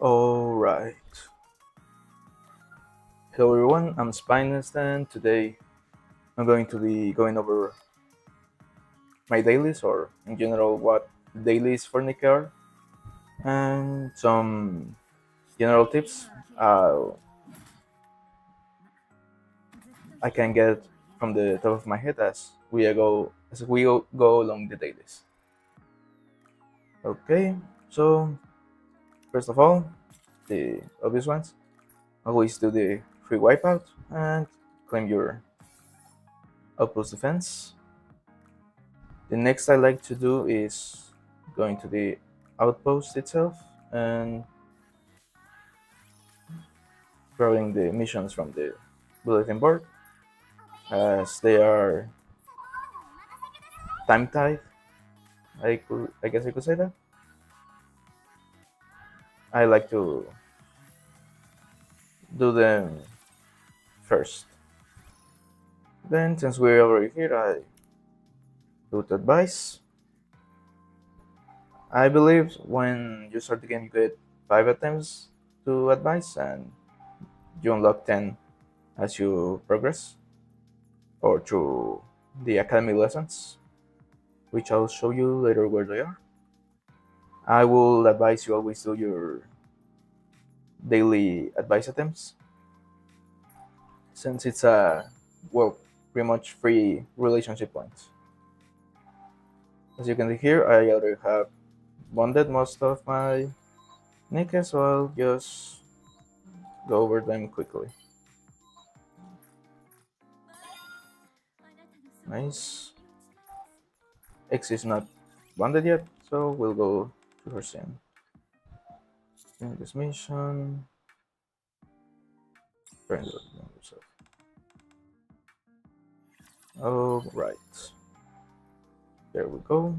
Alright. Hello everyone, I'm Spinest and today I'm going to be going over my dailies or in general what dailies for NIKKE are and some general tips uh, I can get from the top of my head as we go along the dailies. Okay, so first of all, the obvious ones. Always do the free wipeout and claim your outpost defense. The next I like to do is going to the outpost itself and throwing the missions from the bulletin board as they are time tied. I guess I could say that. I like to do them first. Then since we're already here, I do the advice. I believe when you start the game you get 5 attempts to advice and you unlock 10 as you progress or through the academy lessons, which I'll show you later where they are. I will advise you always do your daily advice attempts since it's a, well, pretty much free relationship points. As you can see here, I already have bonded most of my NIKKE, so I'll just go over them quickly. Nice. X is not bonded yet, so we'll go to her sim. In this mission, friend yourself. Oh, right. There we go.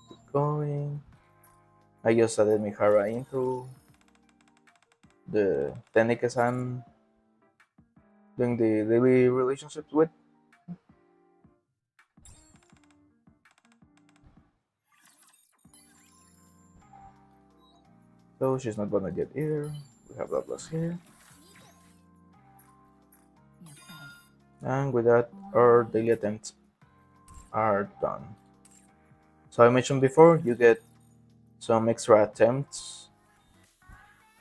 Keep going. I just added Mihara into the techniques I'm doing the daily relationships with. So she's not gonna get here. We have Douglas here. And with that, our daily attempts are done. So I mentioned before, you get some extra attempts.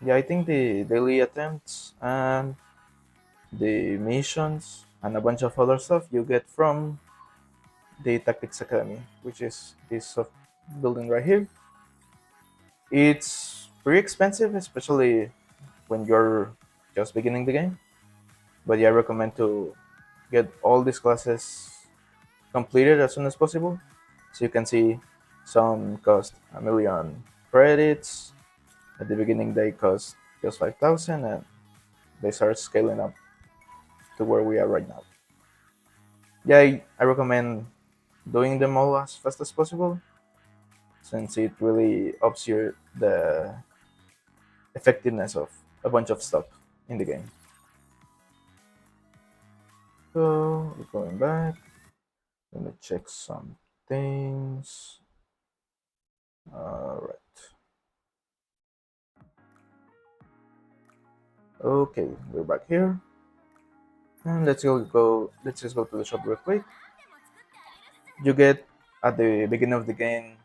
Yeah, I think the daily attempts and the missions and a bunch of other stuff you get from the Tactics Academy, which is this soft building right here. It's pretty expensive, especially when you're just beginning the game. But yeah, I recommend to get all these classes completed as soon as possible. So you can see some cost a million credits. At the beginning, they cost just 5,000, and they start scaling up to where we are right now. Yeah, I recommend doing them all as fast as possible, since it really ups the effectiveness of a bunch of stuff in the game. So we're going back. Let me check some things. All right. Okay, we're back here. And let's just go to the shop real quick. You get at the beginning of the game,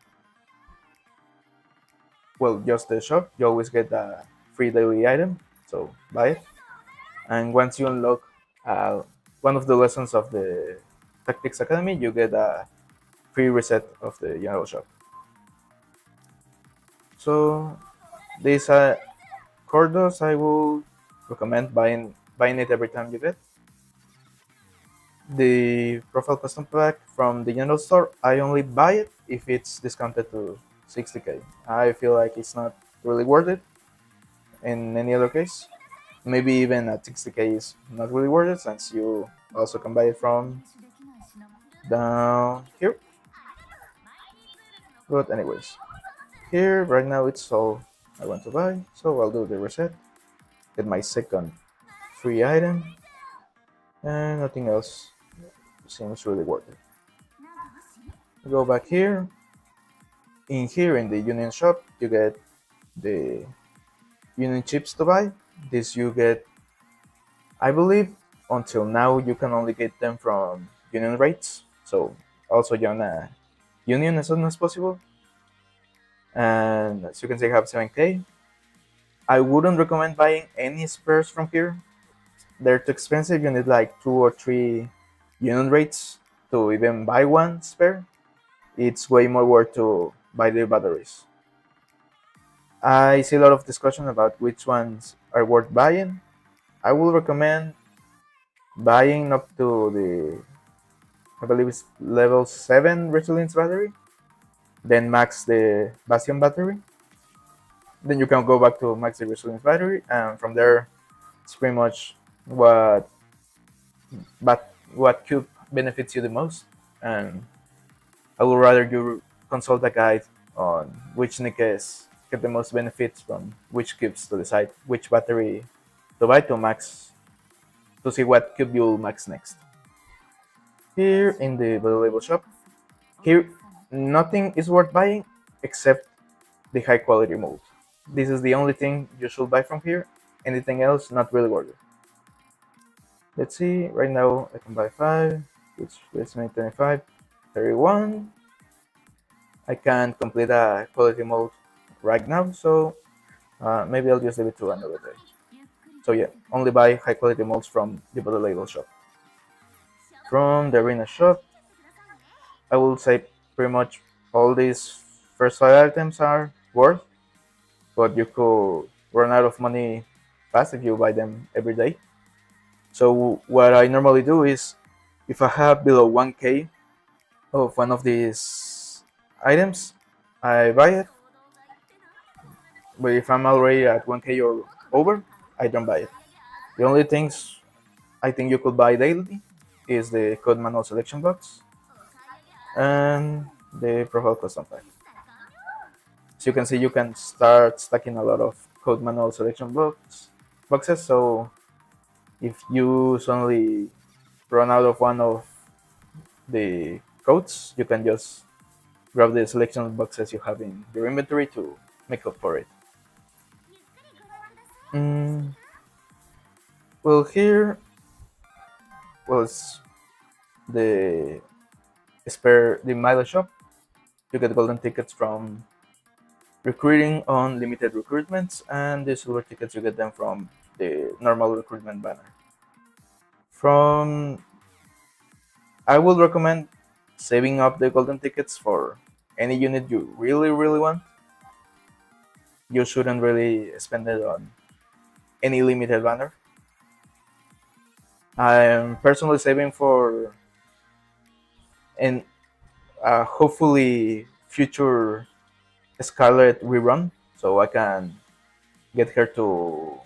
well, just the shop, you always get a free daily item, so buy it. And once you unlock uh, one of the lessons of the Tactics Academy, you get a free reset of the general shop. So this Cordos, I will recommend buying it every time you get. The profile custom pack from the general store, I only buy it if it's discounted to 60k. I feel like it's not really worth it in any other case. Maybe even at 60k is not really worth it since you also can buy it from down here. But anyways, here right now it's all I want to buy, so I'll do the reset, get my second free item, and nothing else seems really worth it. Go back here. In here in the Union shop, you get the Union chips to buy. This you get, I believe, until now you can only get them from Union rates. So also join a Union as soon as possible. And as you can see, I have 7k. I wouldn't recommend buying any spares from here. They're too expensive. You need like 2 or 3 Union rates to even buy one spare. It's way more worth to buy the batteries. I see a lot of discussion about which ones are worth buying. I will recommend buying up to the, I believe it's level 7 resilience battery, then max the Bastion battery. Then you can go back to max the resilience battery, and from there, it's pretty much what cube benefits you the most. And I would rather you consult a guide on which NIKKEs get the most benefits from which cubes to decide which battery to buy to max, to see what cube you'll max next. Here in the Blue Label shop, here nothing is worth buying except the high quality mold. This is the only thing you should buy from here. Anything else, not really worth it. Let's see, right now I can buy 5, which gives me 25, 31. I can't complete a quality mode right now, so maybe I'll just leave it to another day. So yeah, only buy high quality molds from the Blue Label shop. From the Arena shop, I will say pretty much all these first 5 items are worth, but you could run out of money fast if you buy them every day. So what I normally do is, if I have below 1k of one of these items, I buy it. But if I'm already at 1k or over, I don't buy it. The only things I think you could buy daily is the code manual selection box and the profile custom pack. So you can see you can start stacking a lot of code manual selection boxes. So if you suddenly run out of one of the codes, you can just grab the selection boxes you have in your inventory to make up for it. Well, here was the the Milo shop. You get golden tickets from recruiting on limited recruitments, and the silver tickets you get them from the normal recruitment banner. I would recommend saving up the golden tickets for any unit you really want. You shouldn't really spend it on any limited banner. I'm personally saving for an hopefully future Scarlet rerun, so I can get her to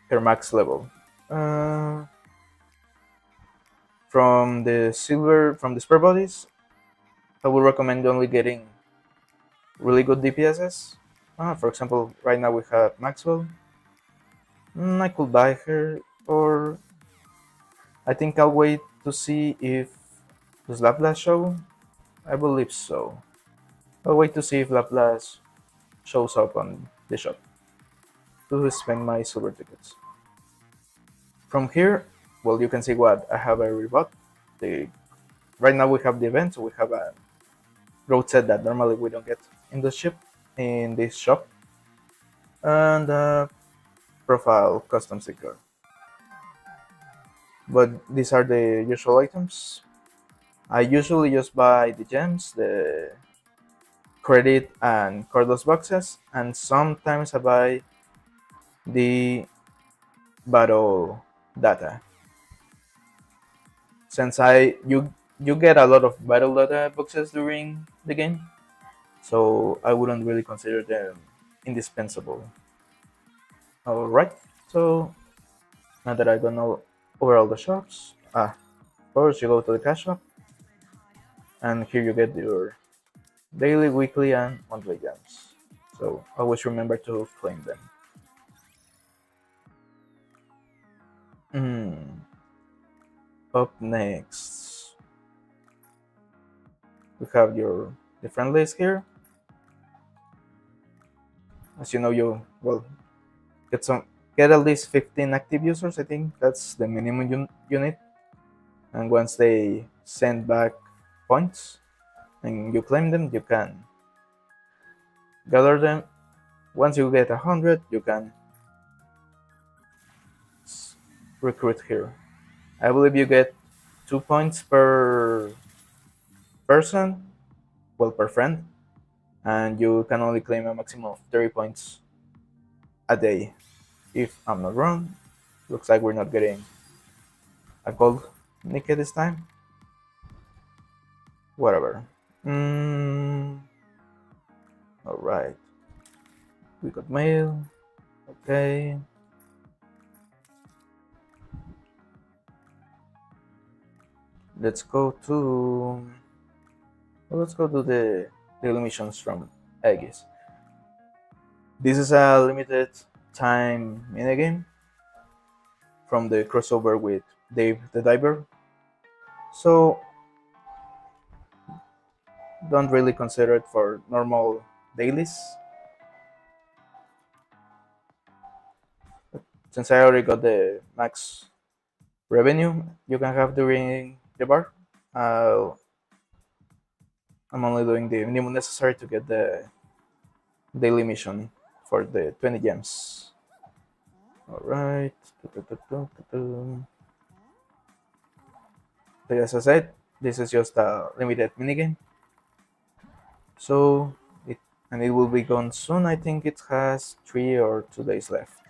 her max level. From the spare bodies, I would recommend only getting really good DPSs. For example, right now we have Maxwell. I could buy her, or I think I'll wait to see if does Laplace show. I believe so. I'll wait to see if Laplace shows up on the shop to spend my silver tickets. From here, well, you can see what I have already bought. Right now we have the event, so we have a road set that normally we don't get in this shop, and a profile custom sticker. But these are the usual items. I usually just buy the gems, the credit and cordless boxes, and sometimes I buy the battle data. Since you get a lot of battle data boxes during the game, so I wouldn't really consider them indispensable. Alright, so now that I've gone over all the shops, first you go to the cash shop, and here you get your daily, weekly, and monthly gems. So always remember to claim them. Mm, Up next, we have your different list here. As you know, you well get some get at least 15 active users. I think that's the minimum you need. And once they send back points and you claim them, you can gather them. Once you get 100, you can recruit here. I believe you get 2 points per person, well, per friend, and you can only claim a maximum of 30 points a day. If I'm not wrong, looks like we're not getting a gold NIKKE this time. Whatever. Alright. We got mail. Okay. Let's go to. Well, let's go to the daily missions from Aegis. This is a limited time minigame from the crossover with Dave the Diver. So don't really consider it for normal dailies. Since I already got the max revenue you can have during the bar, uh, I'm only doing the minimum necessary to get the daily mission for the 20 gems. Alright. But as I said, this is just a limited minigame. So it will be gone soon. I think it has 3 or 2 days left.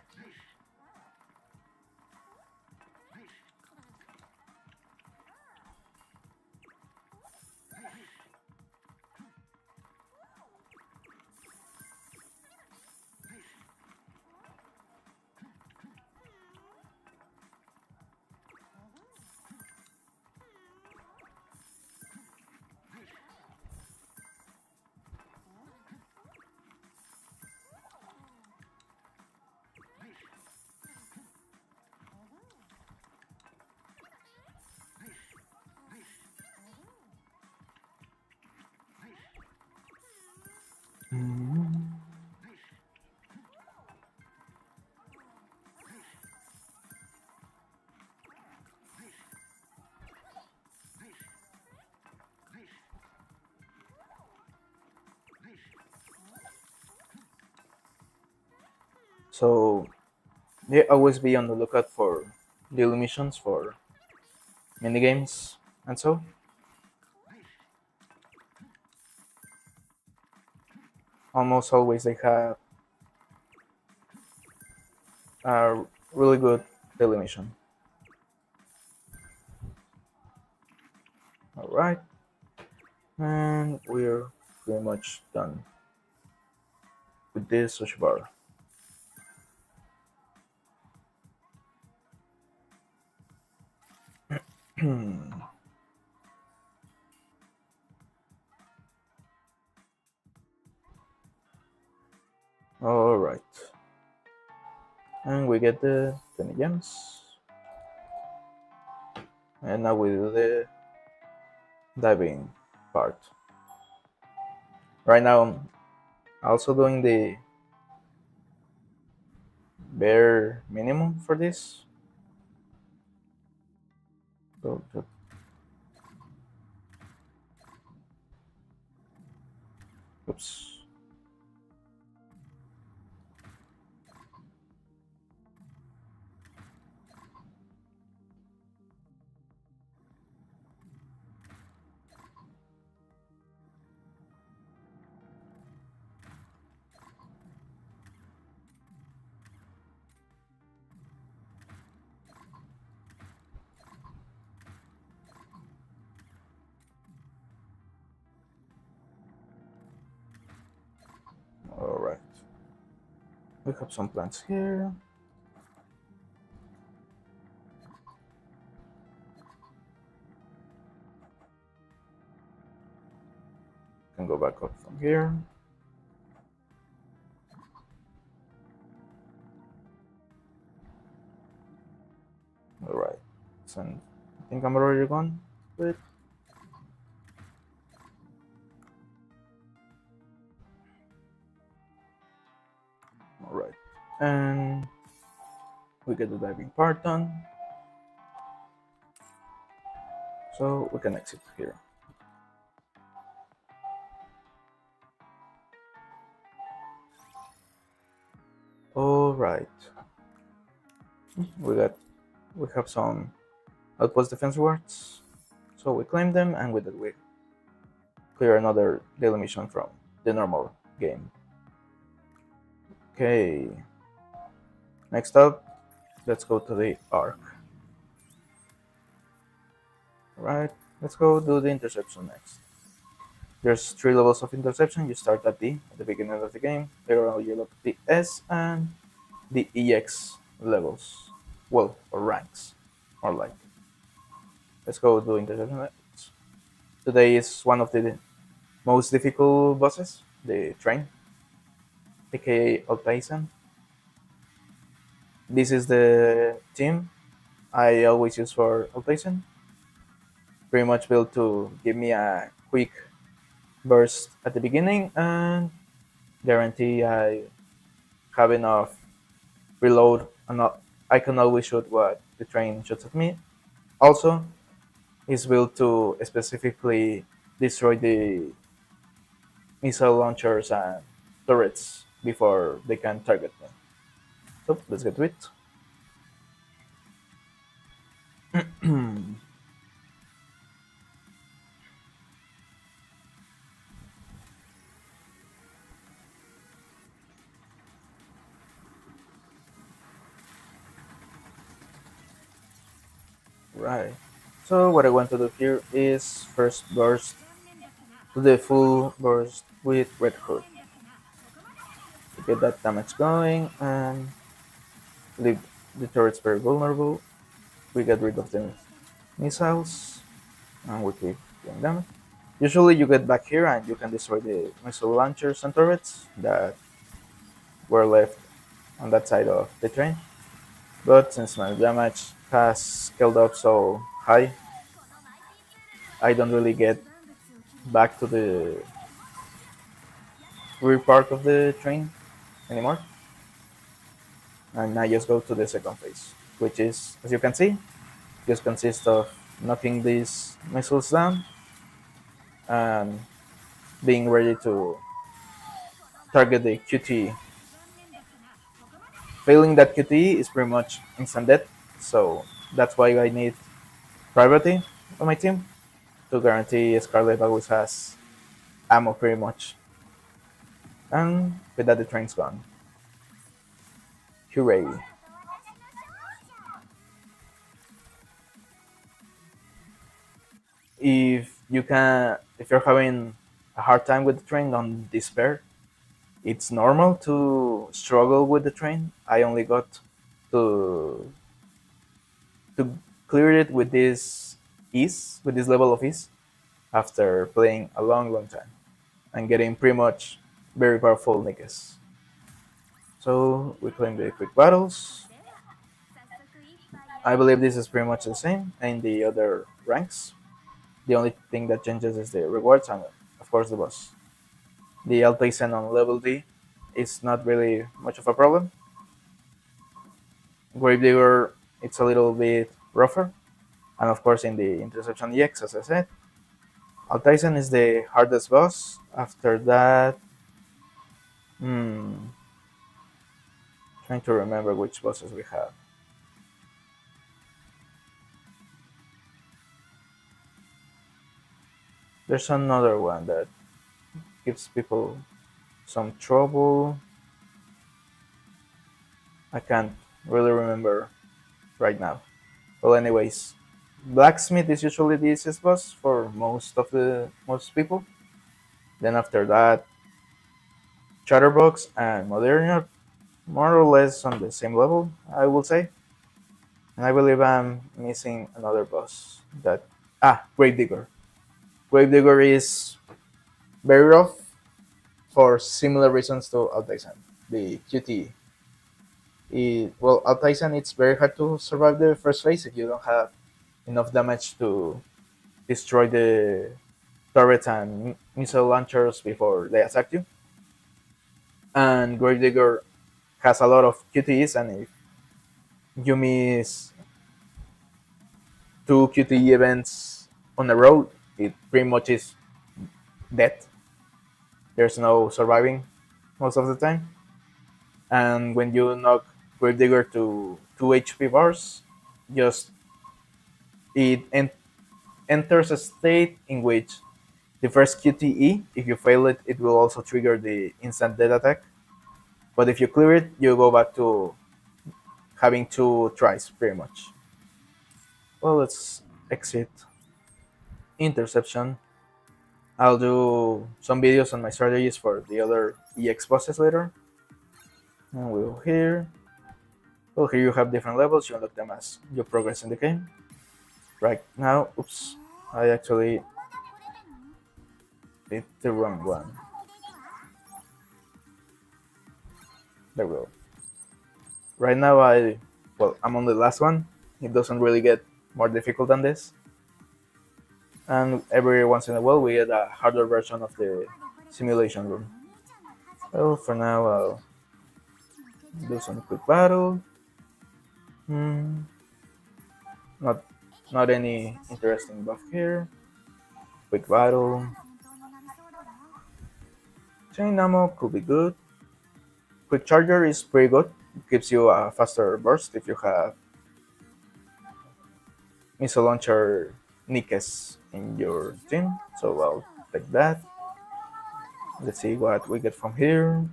Mm. So yeah, always be on the lookout for daily missions for minigames and so. Almost always they have a really good daily mission. Alright, and we're pretty much done with this sushi bar. Alright, and we get the 20 gems. And now we do the diving part. Right now I'm also doing the bare minimum for this. So, oops. Alright. We have some plants here. Can go back up from here. Alright. So I think I'm already gone. But alright. And we get the diving part done. So we can exit here. Alright. We have some outpost defense rewards. So we claim them, and with that we clear another daily mission from the normal game. Okay. Next up, let's go to the arc. Right, let's go do the interception next. There's 3 levels of interception. You start at D at the beginning of the game. Later on, you look at the S and the EX levels. Well, or ranks, more like. Let's go do interception next. Today is one of the most difficult bosses, the train, aka Altaisan. This is the team I always use for Altaisan. Pretty much built to give me a quick burst at the beginning and guarantee I have enough reload and I can always shoot what the train shoots at me. Also, it's built to specifically destroy the missile launchers and turrets before they can target me. So let's get to it. Right. So what I want to do here is first burst to the full burst with Red Hood to get that damage going and leave the turrets very vulnerable. We get rid of the missiles and we keep doing damage. Usually you get back here and you can destroy the missile launchers and turrets that were left on that side of the train. But since my damage has scaled up so high, I don't really get back to the rear part of the train anymore. And I just go to the second phase, which is, as you can see, just consists of knocking these missiles down and being ready to target the QT. Failing that QT is pretty much instant death, so that's why I need priority on my team to guarantee Scarlet always has ammo pretty much. And with that, the train's gone. Hooray! If you're having a hard time with the train, don't despair. It's normal to struggle with the train. I only got to to clear it with this level of ease, after playing a long time and getting pretty much very powerful NIKKEs. So we claim the quick battles. I believe this is pretty much the same in the other ranks. The only thing that changes is the rewards and, of course, the boss. The Altaisan on level D is not really much of a problem. Gravedigger, it's a little bit rougher. And of course, in the Interception EX, as I said, Altaisan is the hardest boss. After that, trying to remember which bosses we have. There's another one that gives people some trouble. I can't really remember right now. Well, anyways, Blacksmith is usually the easiest boss for most people. Then after that, Chatterbox and Modern are more or less on the same level, I will say. And I believe I'm missing another boss. Gravedigger. Gravedigger is very rough for similar reasons to Altaisan, the QTE. Well, at Tyson, it's very hard to survive the first phase if you don't have enough damage to destroy the turrets and missile launchers before they attack you. And Gravedigger has a lot of QTEs, and if you miss two QTE events on a row, it pretty much is dead. There's no surviving most of the time. And when you knock Gravedigger to 2 HP bars, just it enters a state in which the first QTE, if you fail it, it will also trigger the instant death attack. But if you clear it, you go back to having two tries, pretty much. Well, let's exit interception. I'll do some videos on my strategies for the other EX bosses later. And we'll here. Well, here you have different levels. You unlock them as you progress in the game. Right now, oops, I actually did the wrong one. There we go. Right now, I'm on the last one. It doesn't really get more difficult than this. And every once in a while, we get a harder version of the simulation room. Well, for now, I'll do some quick battle. Not, not any interesting buff here. Quick battle. Chain ammo could be good. Quick charger is pretty good. It gives you a faster burst if you have missile launcher NIKKEs in your team. So I'll take that. Let's see what we get from here.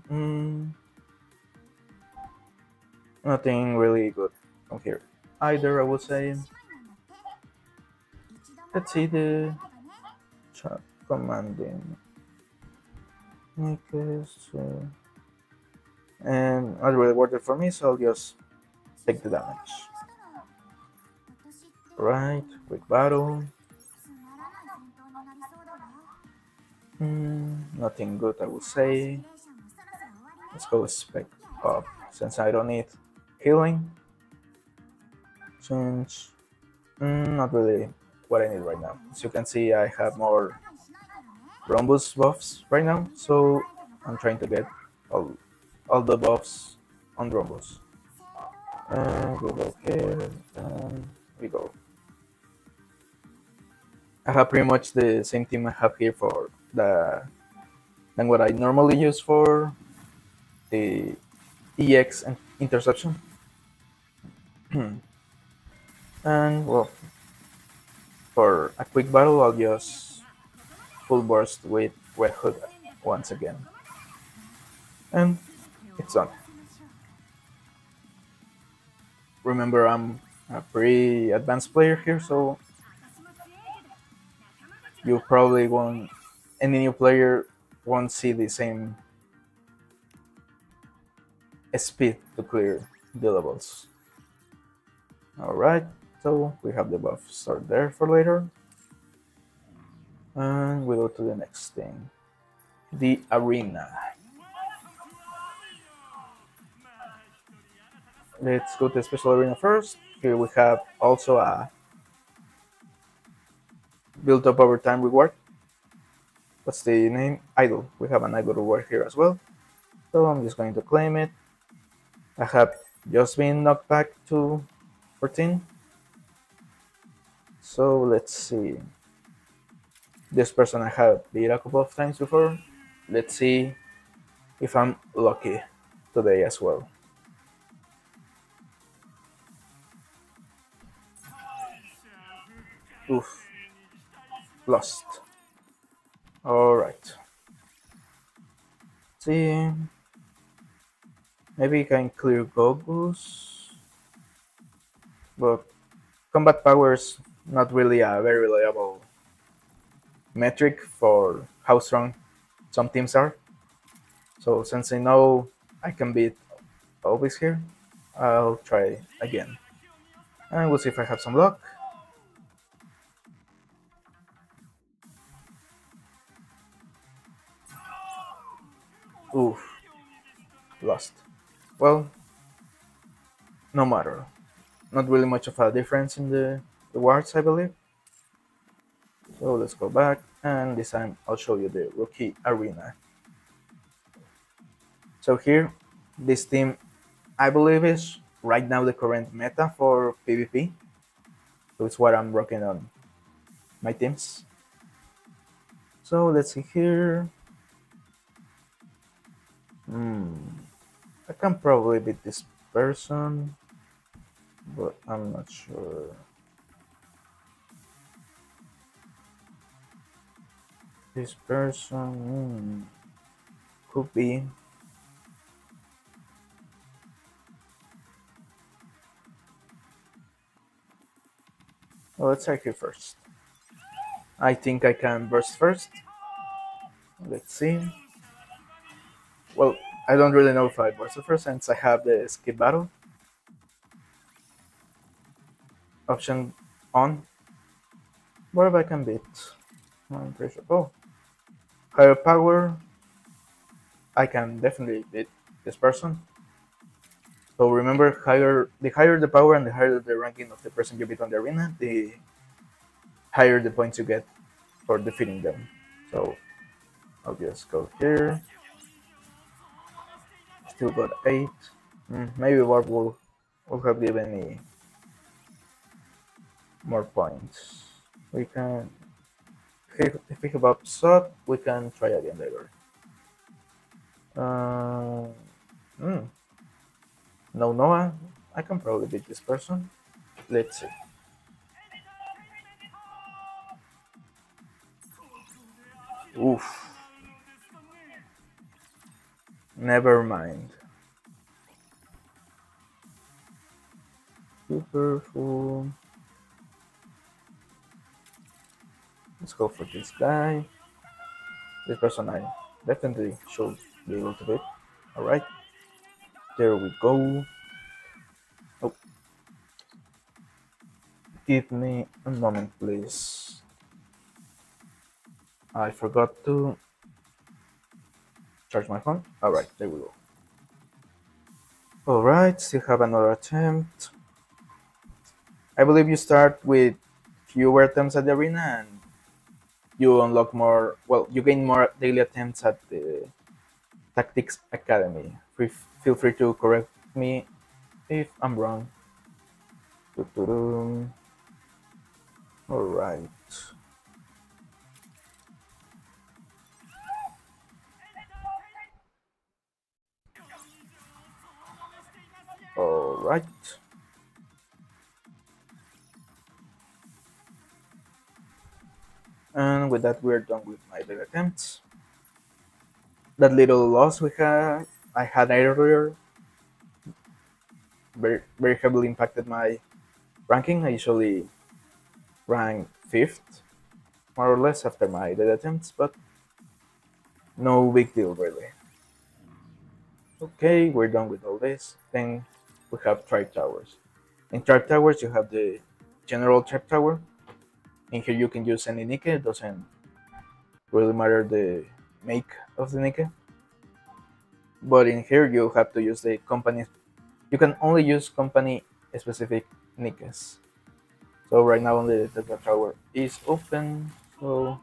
Nothing really good from here either, I would say. Let's see the commanding NIKKEs. And not really worth it for me, so I'll just take the damage. Right, quick battle. Nothing good, I would say. Let's go spec up since I don't need healing. Since not really what I need right now. As you can see, I have more Rhombus buffs right now, so I'm trying to get all the buffs on Rhombus. And we go here, and we go. I have pretty much the same team I have here for than what I normally use for the EX and interception. And well, for a quick battle, I'll just full burst with Red Hood once again. And it's done. Remember, I'm a pretty advanced player here, so you probably won't, any new player won't see the same speed to clear the levels. Alright, so we have the buff start there for later. And we go to the next thing, the arena. Let's go to the special arena first. Here we have also a built up over time reward. What's the name? Idol. We have an idol reward here as well. So I'm just going to claim it. I have just been knocked back to 14. So let's see. This person I have beat a couple of times before. Let's see if I'm lucky today as well. Oof. Lost. Alright. See. Maybe I can clear Gogus. But combat power is not really a very reliable metric for how strong some teams are. So since I know I can beat always here, I'll try again. And we'll see if I have some luck. Oof. Lost. Well, no matter. Not really much of a difference in the wards, I believe. So let's go back, and this time I'll show you the rookie arena. So here, this team, I believe, is right now the current meta for PvP. So it's what I'm working on my teams. So let's see here. I can probably beat this person, but I'm not sure. This person could be. Well, let's try here first. I think I can burst first. Let's see. Well, I don't really know if I burst first since I have the skip battle option on. What if I can beat? I'm pretty sure. Oh, higher power. I can definitely beat this person. So remember, higher the power and the higher the ranking of the person you beat on the arena, the higher the points you get for defeating them. So I'll just go here. Still got 8. Maybe Warp will have given me more points. We can, if we have up sub, we can try again later. Hmm. No Noah, I can probably beat this person. Let's see. Oof. Never mind. Super full. Let's go for this guy. This person I definitely should be able to beat. Alright. There we go. Oh, give me a moment, please. I forgot to charge my phone. Alright, there we go. Alright, still have another attempt. I believe you start with fewer attempts at the arena and you unlock more, well, you gain more daily attempts at the Tactics Academy. Feel free to correct me if I'm wrong. Alright. Alright. And with that, we're done with my daily attempts. That little loss I had earlier, very heavily impacted my ranking. I usually rank 5th, more or less, after my daily attempts, but no big deal, really. Okay, we're done with all this. Then we have Tribe Towers. In Tribe Towers, you have the General Tribe Tower. In here, you can use any NIKKE. It doesn't really matter the make of the NIKKE. But in here, you have to use the company. You can only use company specific NIKKEs. So right now, only the Tribe Tower is open. So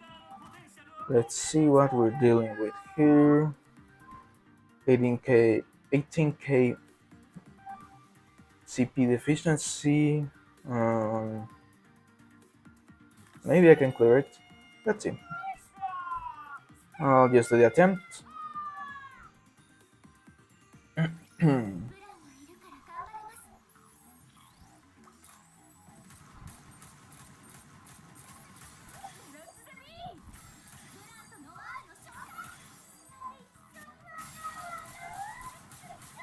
let's see what we're dealing with here. 18k CP deficiency. Maybe I can clear it. Let's see. I'll just do the attempt.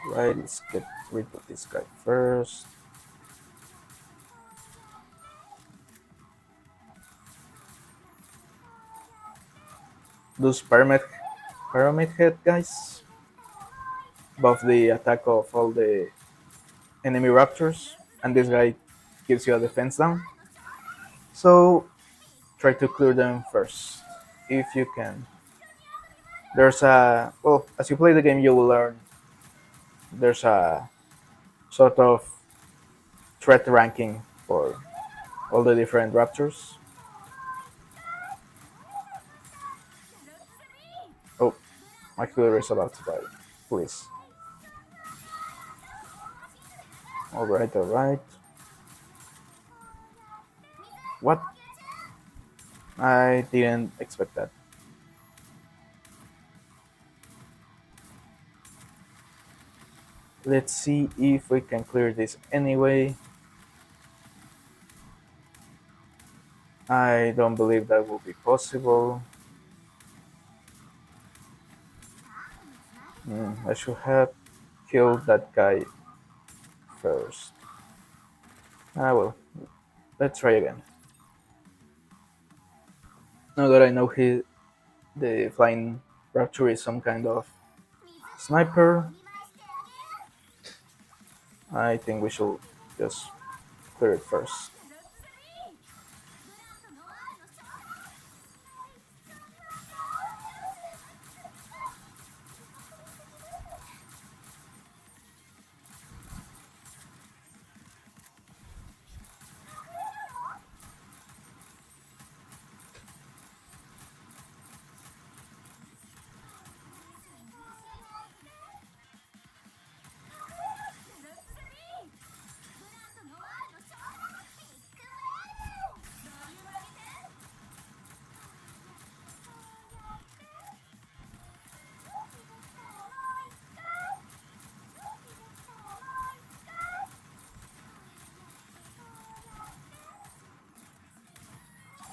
Right, let's get rid of this guy first. Those pyramid head guys buff the attack of all the enemy raptors, and this guy gives you a defense down. So try to clear them first if you can. There's a, well, as you play the game, you will learn there's a sort of threat ranking for all the different raptors. Oh, my killer is about to die. Please. Alright, alright. What? I didn't expect that. Let's see if we can clear this anyway. I don't believe that will be possible. I should have killed that guy first. Ah well, let's try again. Now that I know the flying raptor is some kind of sniper, I think we should just clear it first.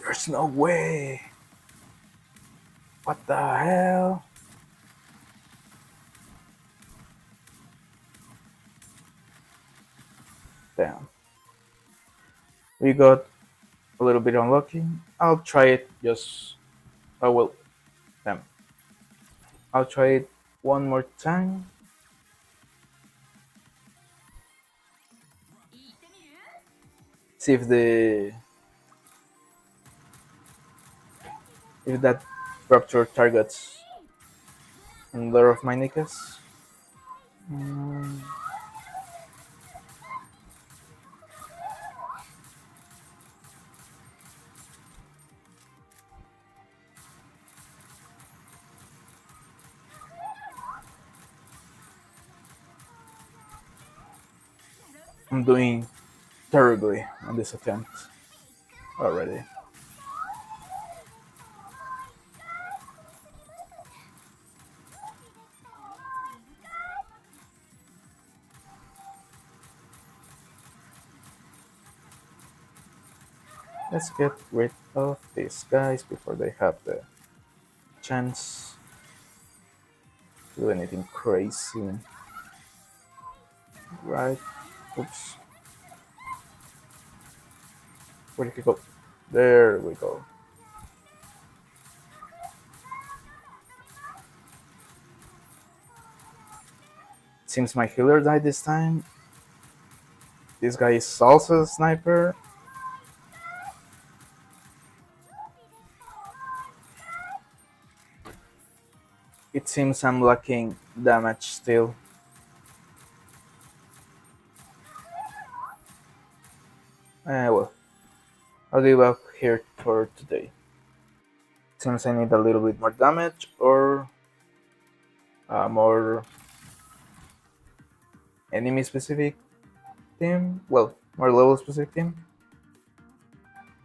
There's no way! What the hell? Damn. We got a little bit unlucky. I'll try it just. Oh well, damn. I'll try it one more time. See if that raptor targets another of my NIKKEs. Mm, I'm doing terribly on this attempt already. Let's get rid of these guys before they have the chance to do anything crazy. Right. Oops. Where did he go? There we go. Seems my healer died this time. This guy is also a sniper. It seems I'm lacking damage still. Well, I'll give up here for today. Seems I need a little bit more damage or a more enemy specific team. Well, more level specific team.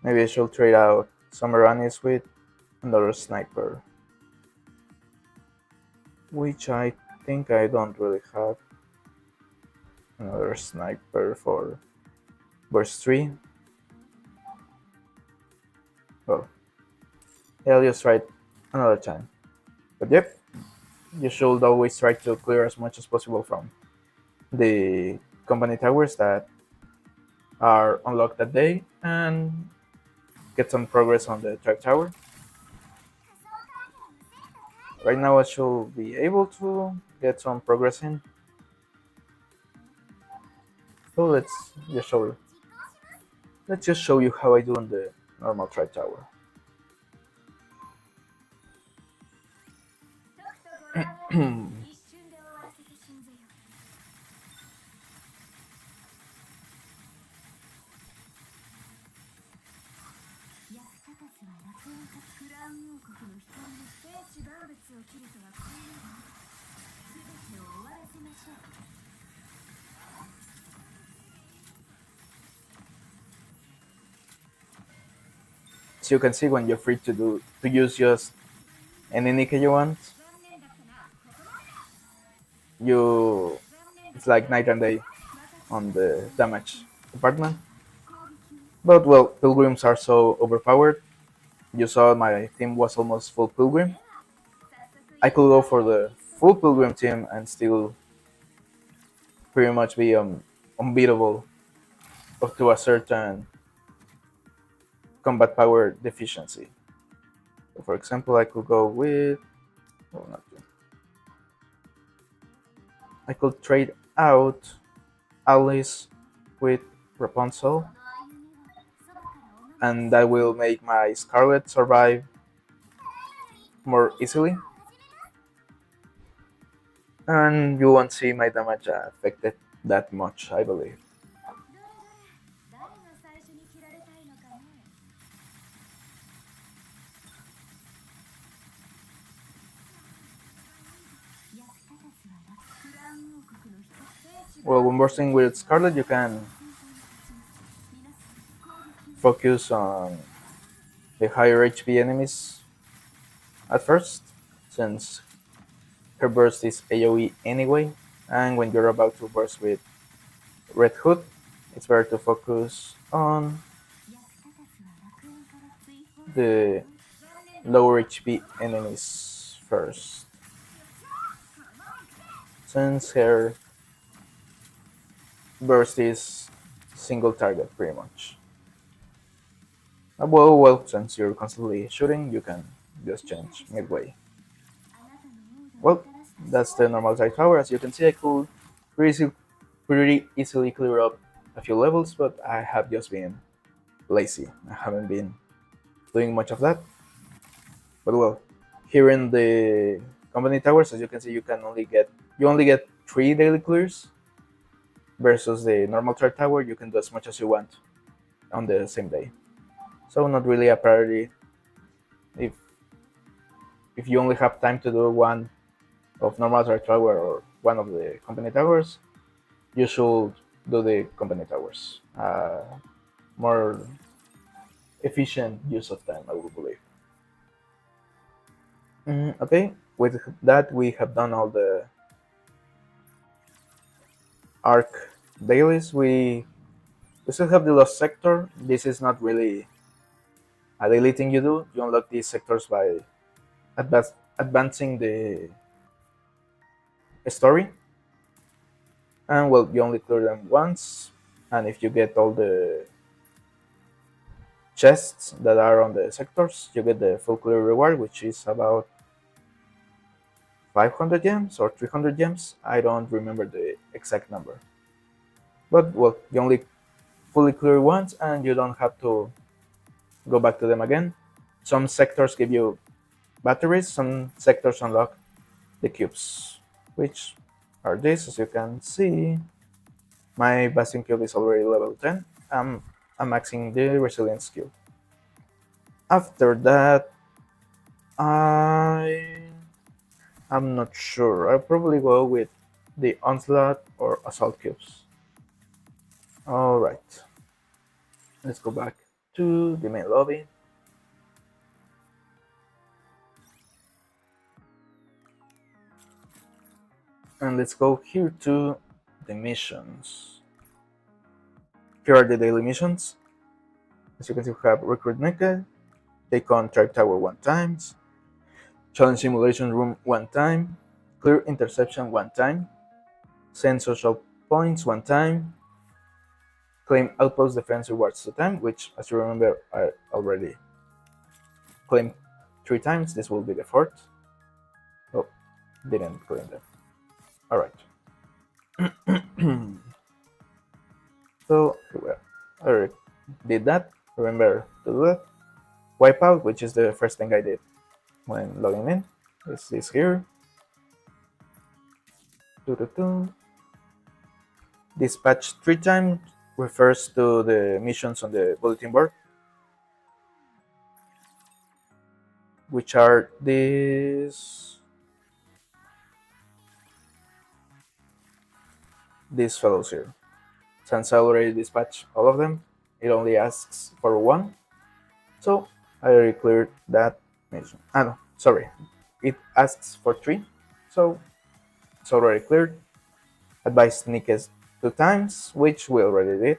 Maybe I should trade out some Iranis with another sniper. Which I think I don't really have another sniper for burst 3. Well, yeah, I'll just try it another time. But yep, you should always try to clear as much as possible from the company towers that are unlocked that day and get some progress on the track tower. Right now I should be able to get some progress in. So let's just show you how I do on the normal track tower. So you can see when you're free to use just any NIKKE you want, you it's like night and day on the damage department. But well, pilgrims are so overpowered. You saw my team was almost full pilgrim. I could go for the full pilgrim team and still pretty much be unbeatable up to a certain combat power deficiency. So for example, I could go with. Well, not two. I could trade out Alice with Rapunzel, and that will make my Scarlet survive more easily. And you won't see my damage affected that much, I believe. Well, when bursting with Scarlet, you can focus on the higher HP enemies at first, since her burst is AoE anyway, and when you're about to burst with Red Hood, it's better to focus on the lower HP enemies first, since her burst is single target pretty much. Well, since you're constantly shooting, you can just change midway. Well, that's the normal type tower. As you can see, I could pretty easily clear up a few levels, but I have just been lazy. I haven't been doing much of that. But well, here in the company towers, as you can see, you only get 3 daily clears versus the normal third tower. You can do as much as you want on the same day. So not really a priority. If if you only have time to do one of normal third tower or one of the company towers, you should do the company towers. More efficient use of time, I would believe. Okay, with that we have done all the arc dailies. We still have the lost sector. This is not really a daily thing you do. You unlock these sectors by advancing the story, and well, you only clear them once. And if you get all the chests that are on the sectors, you get the full clear reward, which is about 500 gems or 300 gems. I don't remember the exact number. But well, you only fully clear once and you don't have to go back to them again. Some sectors give you batteries, some sectors unlock the cubes, which are these. As you can see, my Bastion cube is already level 10. I'm maxing the resilience skill. After that, I'm not sure. I'll probably go with the onslaught or assault cubes. Alright. Let's go back to the main lobby. And let's go here to the missions. Here are the daily missions. As you can see, we have Recruit NIKKE, take on Tribe Tower 1 times, Challenge Simulation Room 1 time, Clear Interception 1 time, Send Social Points 1 time, Claim Outpost Defense Rewards 2 times, which, as you remember, I already claimed 3 times. This will be the 4th. Oh, didn't claim them. Alright. So, I already did that. Remember to do that. Wipeout, which is the first thing I did when logging in. This is here. Dispatch 3 times refers to the missions on the bulletin board, which are these these fellows here. Since I already dispatched all of them, it only asks for one. So I already cleared that mission. Ah no, sorry. It asks for 3. So it's already cleared. Advise NIKKE 2 times, which we already did.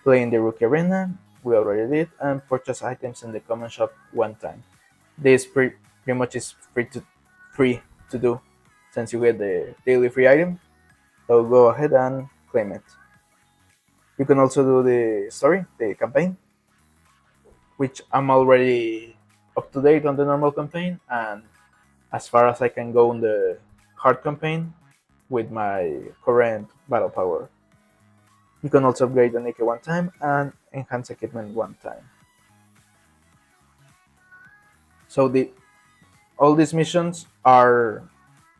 Play in the rookie arena, we already did. And purchase items in the common shop 1 time. This pretty much is free to do since you get the daily free item. So go ahead and claim it. You can also do the story, the campaign, which I'm already up to date on the normal campaign, and as far as I can go on the hard campaign with my current battle power. You can also upgrade the NIKKE 1 time and enhance equipment 1 time. So all these missions are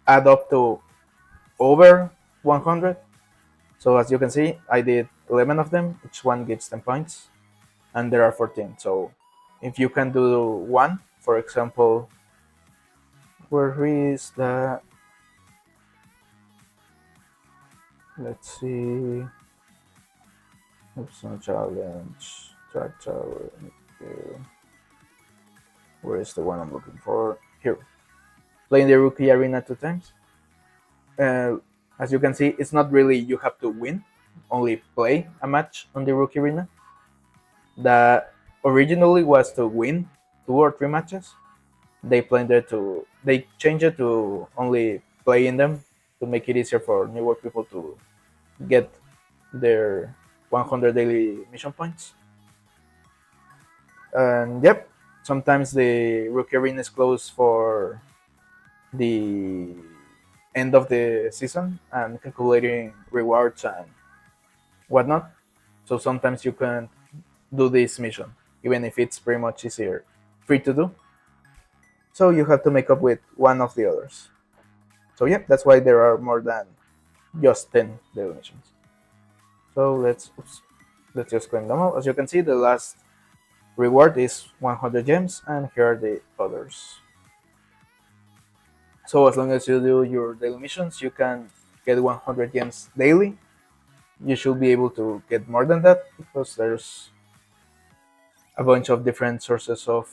add up to over 100. So as you can see, I did 11 of them. Each one gives 10 points, and there are 14. So if you can do one, for example, where is that? Let's see. Oops, no challenge. Track tower. Okay. Where is the one I'm looking for? Here. Playing the rookie arena 2 times. As you can see, it's not really you have to win, only play a match on the rookie arena. That originally was to win 2 or 3 matches. They changed it to only play in them to make it easier for newer people to get their 100 daily mission points. And yep, sometimes the rookie arena is closed for the end of the season and calculating rewards and whatnot. So sometimes you can do this mission, even if it's pretty much easier, free to do. So you have to make up with one of the others. So yeah, that's why there are more than just 10 daily missions. So let's just claim them all. As you can see, the last reward is 100 gems, and here are the others. So as long as you do your daily missions, you can get 100 gems daily. You should be able to get more than that because there's a bunch of different sources of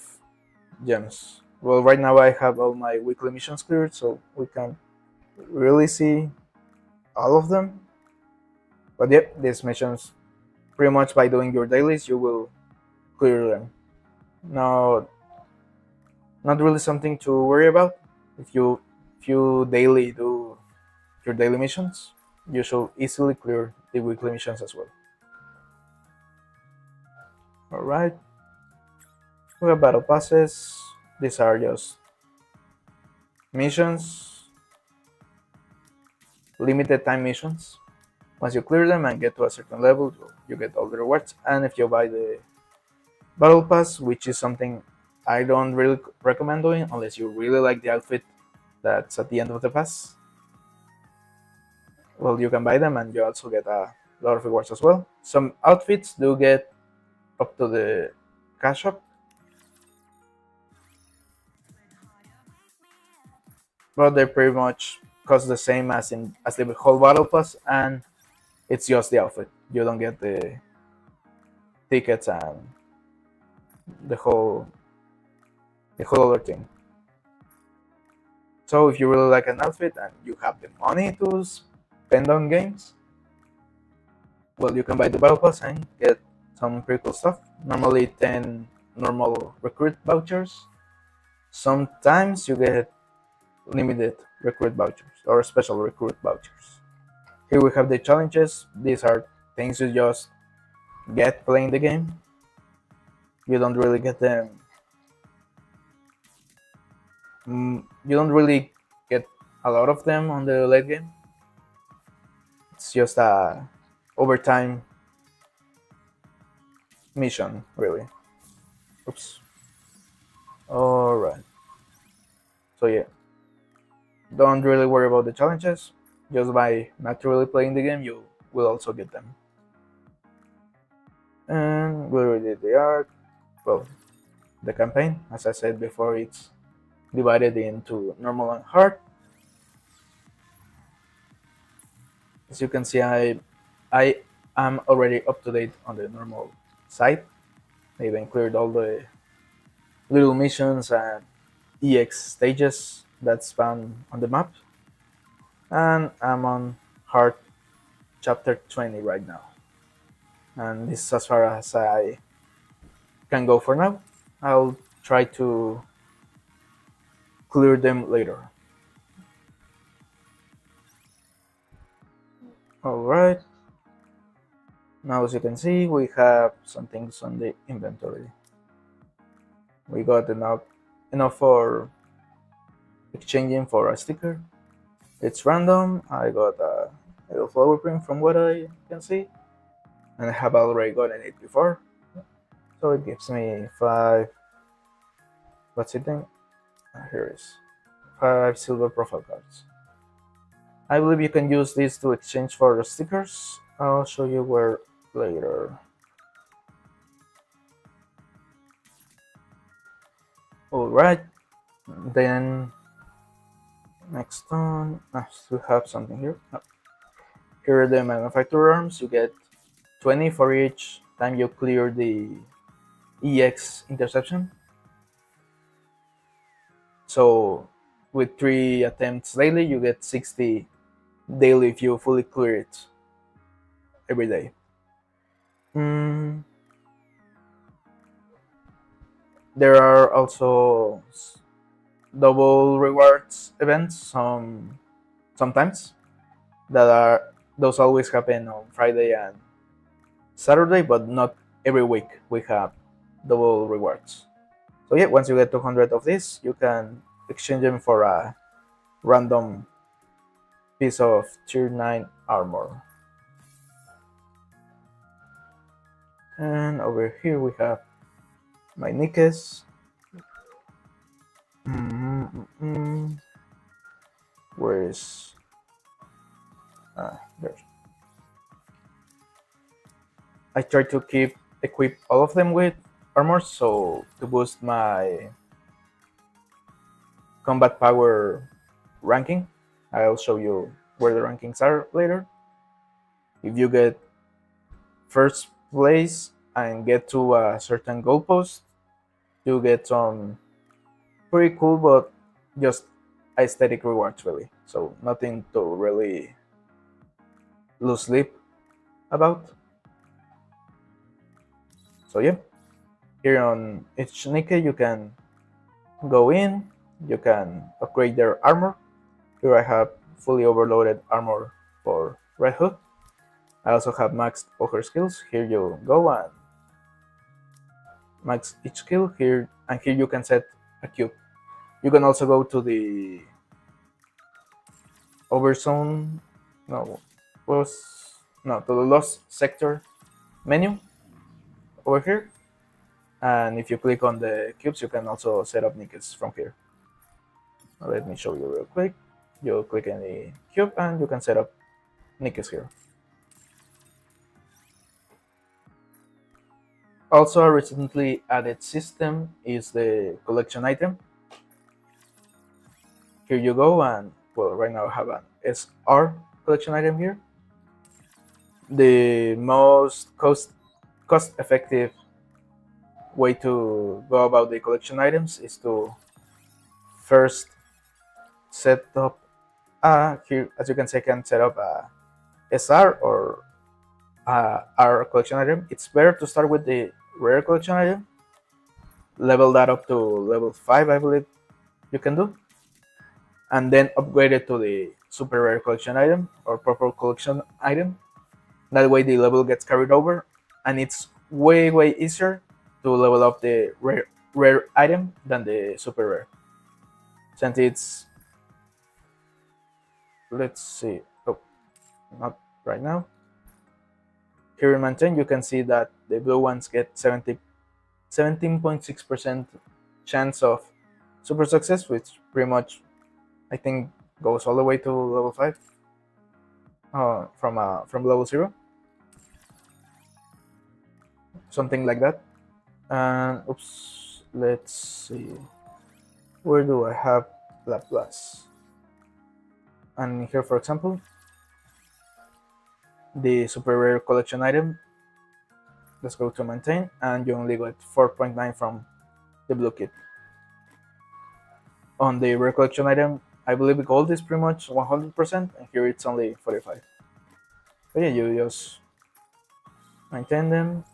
gems. Well, right now I have all my weekly missions cleared, so we can really see all of them. But yep, these missions, pretty much by doing your dailies, you will clear them. Now, not really something to worry about. If you daily do your daily missions, you should easily clear the weekly missions as well. Alright, we have battle passes. These are just missions, limited time missions. Once you clear them and get to a certain level, you get all the rewards. And if you buy the battle pass, which is something I don't really recommend doing unless you really like the outfit that's at the end of the pass, well, you can buy them and you also get a lot of rewards as well. Some outfits do get up to the cash shop, but they pretty much cost the same as the whole battle pass, and it's just the outfit. You don't get the tickets and the whole other thing. So if you really like an outfit and you have the money to spend on games, well, you can buy the battle pass and get some pretty cool stuff. Normally 10 normal recruit vouchers. Sometimes you get limited recruit vouchers or special recruit vouchers. Here we have the challenges. These are things you just get playing the game. You don't really get them. You don't really get a lot of them on the late game. It's just a overtime mission, really. Oops. Alright. So yeah, don't really worry about the challenges. Just by naturally playing the game, you will also get them. And we already did the arc. Well, the campaign, as I said before, it's divided into normal and hard. As you can see, I am already up to date on the normal side. I even cleared all the little missions and EX stages that spawn on the map, and I'm on hard chapter 20 right now. And this is as far as I can go for now. I'll try to clear them later. Alright, now as you can see, we have some things on the inventory. We got enough for exchanging for a sticker. It's random. I got a little flower print from what I can see, and I have already gotten it before. So it gives me 5. What's it then? Here it is. 5 silver profile cards. I believe you can use this to exchange for the stickers. I'll show you where later. Alright, then next on, I still have something here. Here are the manufacturer arms. You get 20 for each time you clear the EX interception. So with 3 attempts daily, you get 60 daily if you fully clear it every day. There are also double rewards events sometimes those always happen on Friday and Saturday, but not every week we have double rewards. So yeah, once you get 200 of this, you can exchange them for a random piece of tier 9 armor. And over here we have my NIKKEs. Where is... there. I try to equip all of them with armor, so to boost my combat power ranking. I'll show you where the rankings are later. If you get first place and get to a certain goalpost, you get some pretty cool but just aesthetic rewards, really. So nothing to really lose sleep about. So yeah, here on each NIKKE you can go in, you can upgrade their armor. Here I have fully overloaded armor for Red Hood. I also have maxed all her skills. Here you go and max each skill here, and here you can set a cube. You can also go to the overzone, to the lost sector menu over here, and if you click on the cubes, you can also set up NIKKEs from here. Let me show you real quick. You click any cube and you can set up NIKKEs here. Also, a recently added system is the collection item. Here you go, and well, right now I have an SR collection item here. The most cost-effective way to go about the collection items is to first set up here, as you can see, I can set up a SR or R collection item. It's better to start with the rare collection item, level that up to level 5, I believe you can do, and then upgrade it to the super rare collection item or purple collection item. That way the level gets carried over, and it's way easier to level up the rare item than the super rare, since it's, let's see, not right now. Here in maintain, you can see that the blue ones get 17.6% chance of super success, which pretty much I think goes all the way to level 5 from level 0, something like that. And oops, let's see, where do I have Laplace? And here, for example, the super rare collection item. Let's go to maintain, and you only got 4.9 from the blue kit. On the rare collection item, I believe gold is pretty much 100%, and here it's only 45. But yeah, you just maintain them.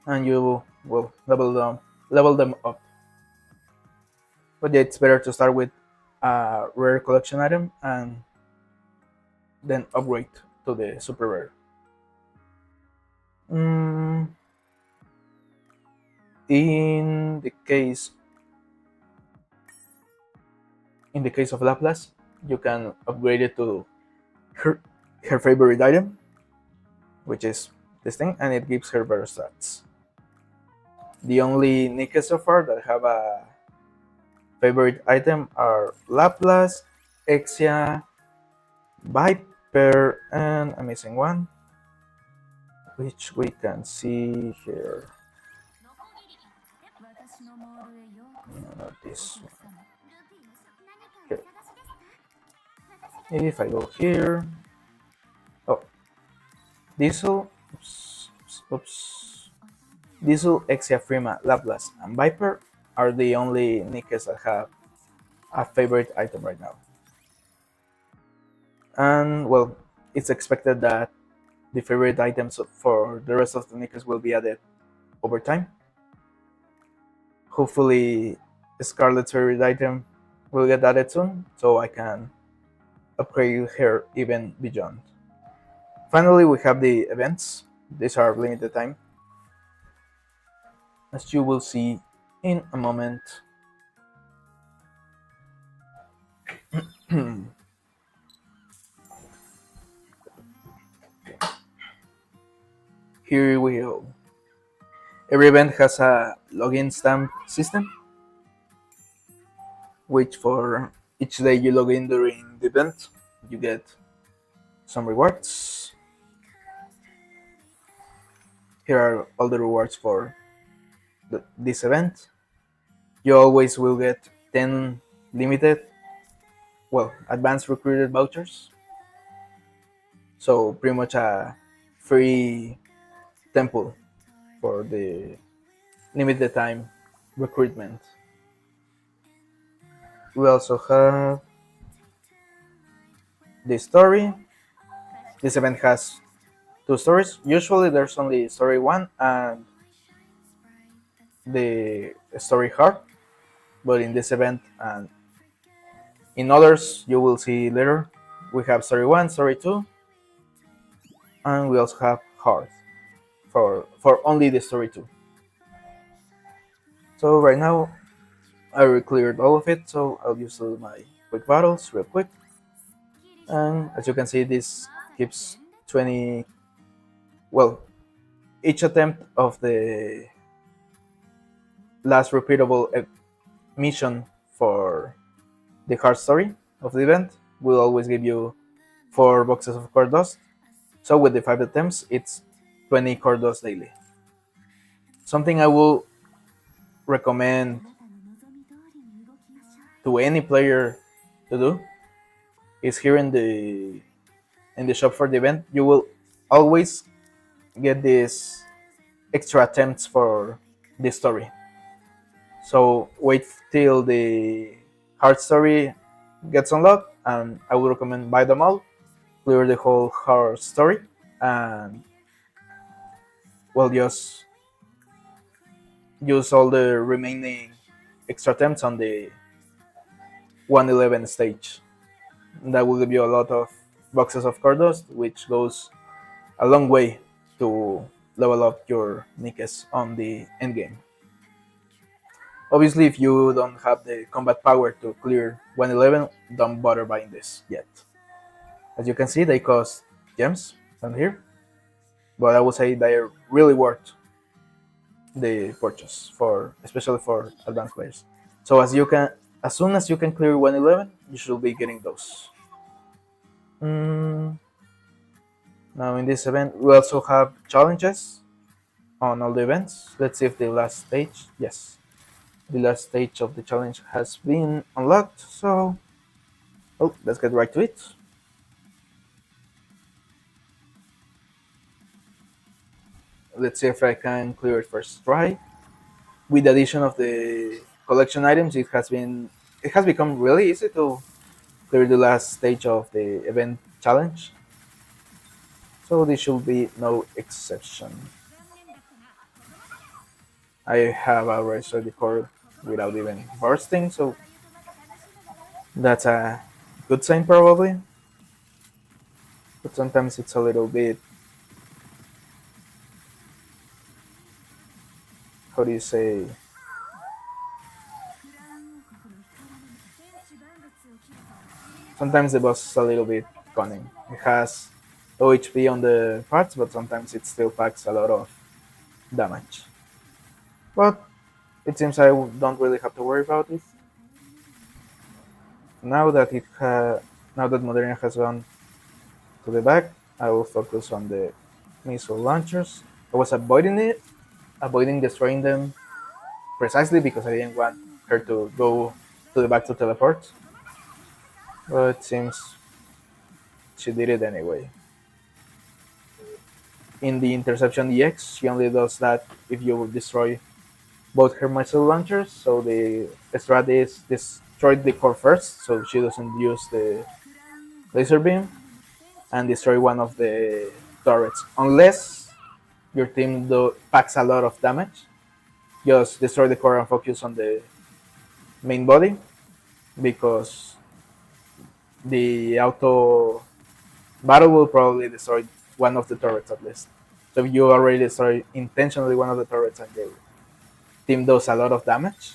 And you will level them up. But yeah, it's better to start with a rare collection item and then upgrade to the super rare. In the case of Laplace, you can upgrade it to her favorite item, which is this thing, and it gives her better stats. The only NIKKE so far that have a favorite item are Laplace, Exia, Viper, and I'm missing one, which we can see here. No, not this one. Here. If I go here, oh, Diesel, Diesel, Exia, Frima, Laplace, and Viper are the only NIKKEs that have a favorite item right now. And well, it's expected that the favorite items for the rest of the NIKKEs will be added over time. Hopefully, Scarlet's favorite item will get added soon, so I can upgrade her even beyond. Finally, we have the events. These are limited time, as you will see in a moment. Here we go. Every event has a login stamp system, which for each day you log in during the event, you get some rewards. Here are all the rewards for this event. You always will get 10 limited, advanced recruited vouchers. So pretty much a free temple for the limited time recruitment. We also have the story. This event has 2 stories. Usually there's only story 1 and the story hard, but in this event and in others you will see later, we have story 1, story 2, and we also have hard for only the story 2. So right now I cleared all of it, so I'll use my quick battles real quick. And as you can see, this gives 20. Each attempt of the last repeatable mission for the hard story of the event will always give you 4 boxes of core dust. So with the 5 attempts, it's 20 core dust daily. Something I will recommend to any player to do is here in the shop for the event, you will always get these extra attempts for this story. So wait till the hard story gets unlocked, and I would recommend buy them all, clear the whole hard story, and just use all the remaining extra attempts on the 111 stage. That will give you a lot of boxes of core dust, which goes a long way to level up your NIKKEs on the endgame. Obviously, if you don't have the combat power to clear 111, don't bother buying this yet. As you can see, they cost gems down here, but I would say they are really worth the purchase, especially for advanced players. So as soon as you can clear 111, you should be getting those. Now in this event, we also have challenges on all the events. Let's see if the last stage, yes. The last stage of the challenge has been unlocked, so let's get right to it. Let's see if I can clear it first try. With the addition of the collection items, it has become really easy to clear the last stage of the event challenge. So this should be no exception. I have already started the core without even bursting, so that's a good sign probably. But sometimes it's a little bit, how do you say, sometimes the boss is a little bit cunning. It has low HP on the parts, but sometimes it still packs a lot of damage. But it seems I don't really have to worry about it. Now that now that Moderna has gone to the back, I will focus on the missile launchers. I was avoiding destroying them precisely because I didn't want her to go to the back to teleport. But it seems she did it anyway. In the Interception EX, she only does that if you destroy both her missile launchers. So the strat is destroy the core first, so she doesn't use the laser beam, and destroy one of the turrets. Unless your team packs a lot of damage, just destroy the core and focus on the main body, because the auto battle will probably destroy one of the turrets at least. So if you already destroy intentionally one of the turrets and your team does a lot of damage,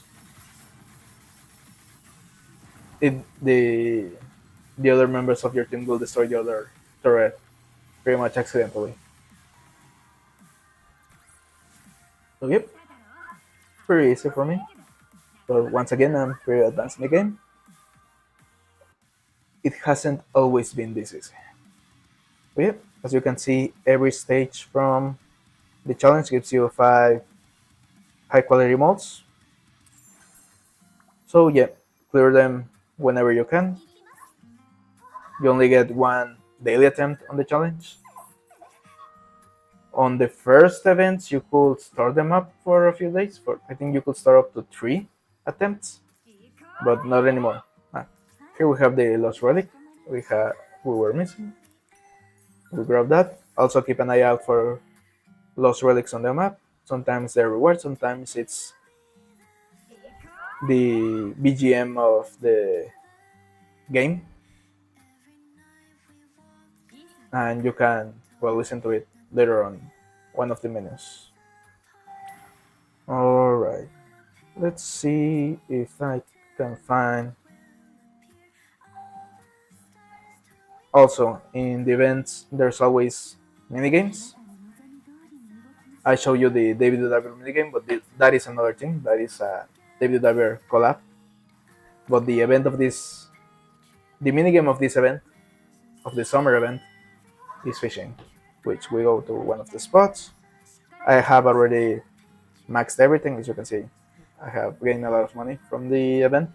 it, the other members of your team will destroy the other turret pretty much accidentally. So yep, pretty easy for me. But once again, I'm pretty advanced in the game. It hasn't always been this easy. But yep, as you can see, every stage from the challenge gives you 5 high quality modes. So yeah, clear them whenever you can. You only get 1 daily attempt on the challenge. On the first events, you could start them up for a few days. I think you could start up to 3 attempts, but not anymore. Here we have the lost relic we were missing. We'll grab that. Also keep an eye out for lost relics on the map. Sometimes they're rewards, sometimes it's the BGM of the game, and you can listen to it later on one of the menus. Alright, let's see if I can find. Also, in the events, there's always minigames. I show you the David the Diver minigame, but that is another thing. That is a David the Diver collab. But the minigame of this event, of the summer event, is fishing, which we go to one of the spots. I have already maxed everything, as you can see. I have gained a lot of money from the event.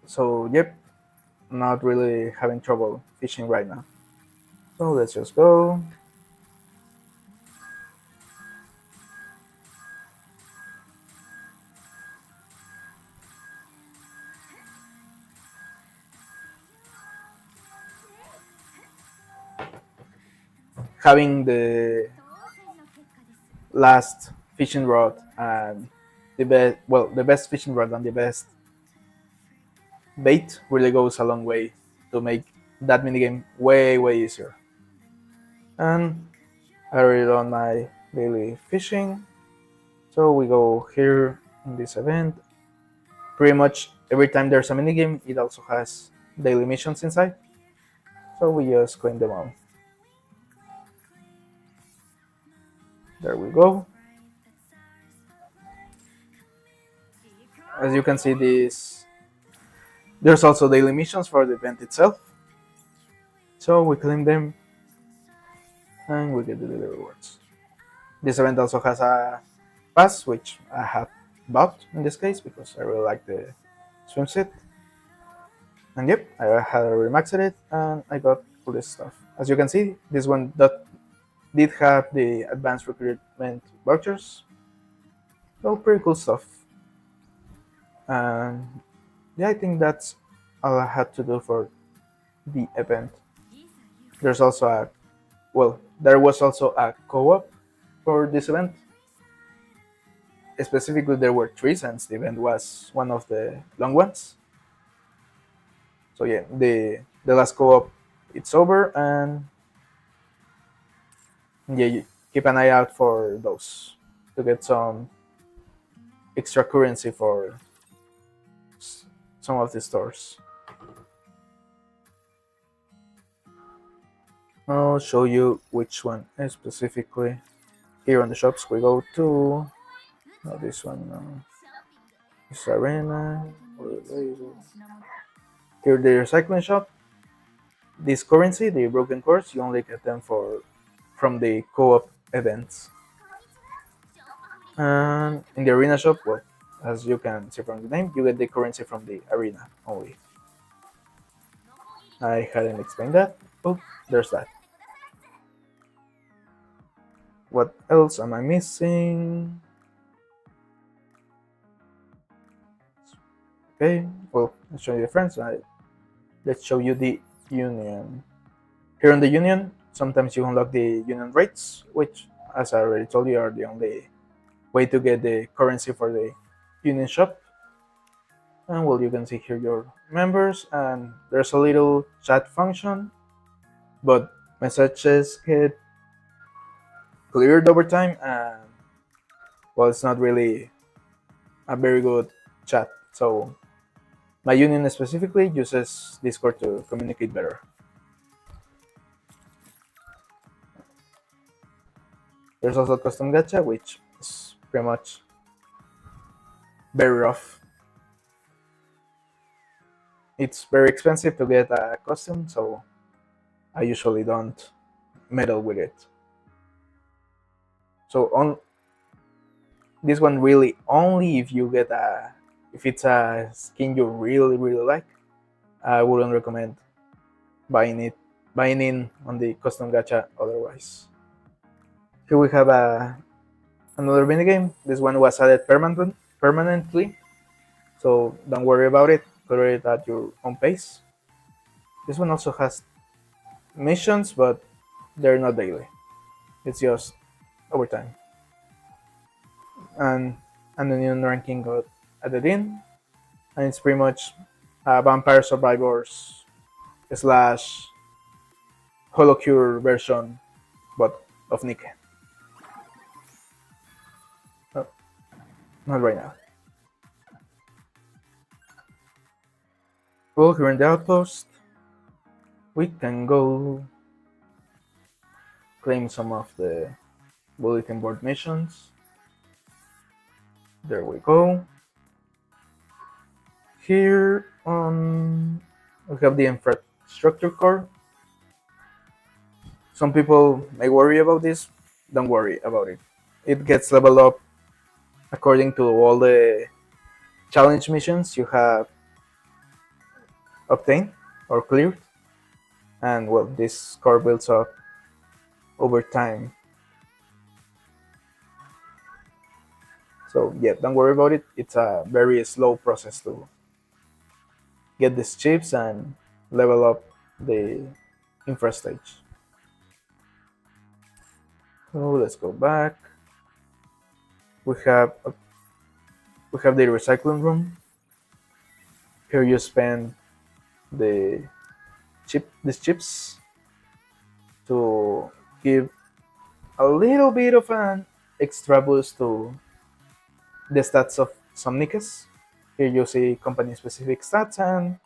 So yep, not really having trouble fishing right now. So let's just go. Having the last fishing rod and the best fishing rod and the best bait really goes a long way to make that minigame way easier. And I already done my daily fishing, so we go here in this event. Pretty much every time there's a minigame, it also has daily missions inside, so we just claim them all. There we go. As you can see, there's also daily missions for the event itself, so we claim them and we get the daily rewards. This event also has a pass, which I have bought in this case because I really like the swimsuit. And yep, I had remaxed it and I got all this stuff. As you can see, this one that did have the advanced recruitment vouchers. So pretty cool stuff. And yeah, I think that's all I had to do for the event. There's also a there was also a co-op for this event. Specifically, there were three since the event was one of the long ones. So yeah, the last co-op it's over, and yeah, you keep an eye out for those to get some extra currency for some of the stores. I'll show you which one specifically. Here on the shops, we go to this one. This arena. Here, the recycling shop. This currency, the broken cores, you only get them from the co-op events. And in the arena shop, well, as you can see from the name, you get the currency from the arena only. I hadn't explained that. Oh, there's that. What else am I missing? Okay, well, let's show you the friends. Let's show you the union. Here in the union, sometimes you unlock the union rates, which, as I already told you, are the only way to get the currency for the union shop. And well, you can see here your members, and there's a little chat function, but messages get cleared over time, and well, it's not really a very good chat. So my union specifically uses Discord to communicate better. There's also custom gacha, which is pretty much very rough. It's very expensive to get a custom, so I usually don't meddle with it. So on this one, really only if you get if it's a skin you really like, I wouldn't recommend buying in on the custom gacha otherwise. Here we have another minigame. This one was added permanently, so don't worry about it. Clear it at your own pace. This one also has missions, but they're not daily. It's just over time. And the new ranking got added in, and it's pretty much Vampire Survivors slash Holocure version, but of NIKKE. Oh, not right now. Well, here in the outpost, we can go claim some of the bulletin board missions. There we go. Here we have the infrastructure core. Some people may worry about this. Don't worry about it. It gets leveled up according to all the challenge missions you have obtained or cleared. And well, this core builds up over time. So yeah, don't worry about it. It's a very slow process to get these chips and level up the infra stage. So let's go back. We have the recycling room. Here you spend these chips to give a little bit of an extra boost to the stats of some NIKKEs. Here you see company specific stats, and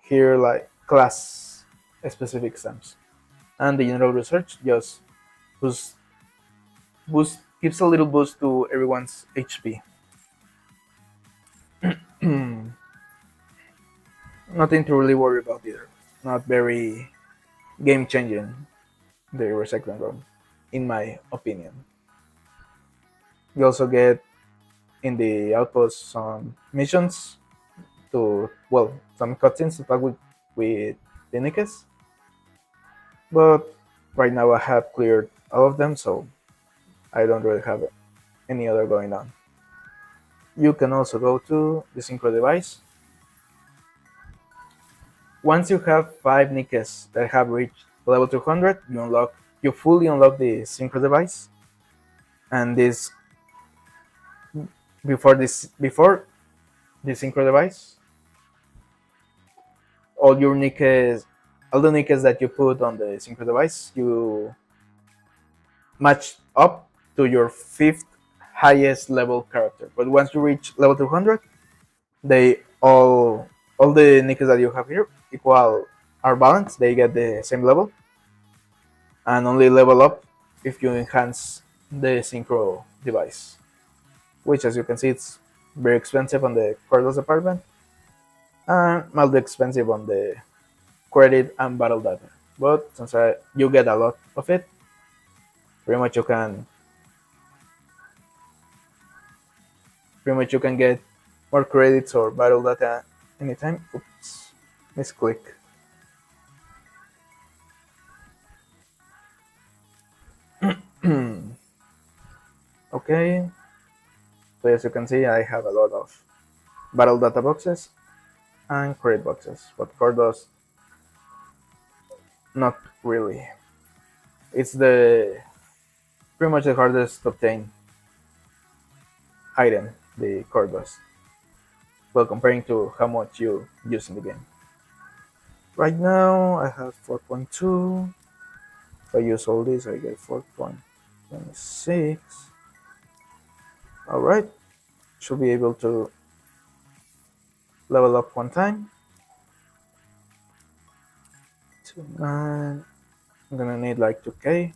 here like class specific stats. And the general research just gives a little boost to everyone's HP. Nothing to really worry about either. Not very game changing, the recycling room, in my opinion. You also get in the outpost some missions to, well, some cutscenes to talk with the NIKKEs. But right now I have cleared all of them, so I don't really have any other going on. You can also go to the synchro device. Once you have 5 NIKKEs that have reached level 200, you fully unlock the synchro device, and this before the synchro device, all the NIKKEs that you put on the synchro device, you match up to your fifth highest level character. But once you reach level 200, they all the NIKKEs that you have here equal are balanced. They get the same level, and only level up if you enhance the synchro device, which, as you can see, it's very expensive on the cordless department and mildly expensive on the credit and battle data. But since you get a lot of it, pretty much you can get more credits or battle data anytime. Oops, misclick. Okay, so as you can see, I have a lot of battle data boxes and credit boxes, but Cordos, not really. It's the pretty much the hardest to obtain item, the Cordos. Well, comparing to how much you use in the game. Right now, I have 4.2. If I use all these, I get 4.26. Alright, should be able to level up one time. 9. I'm gonna need like 2k.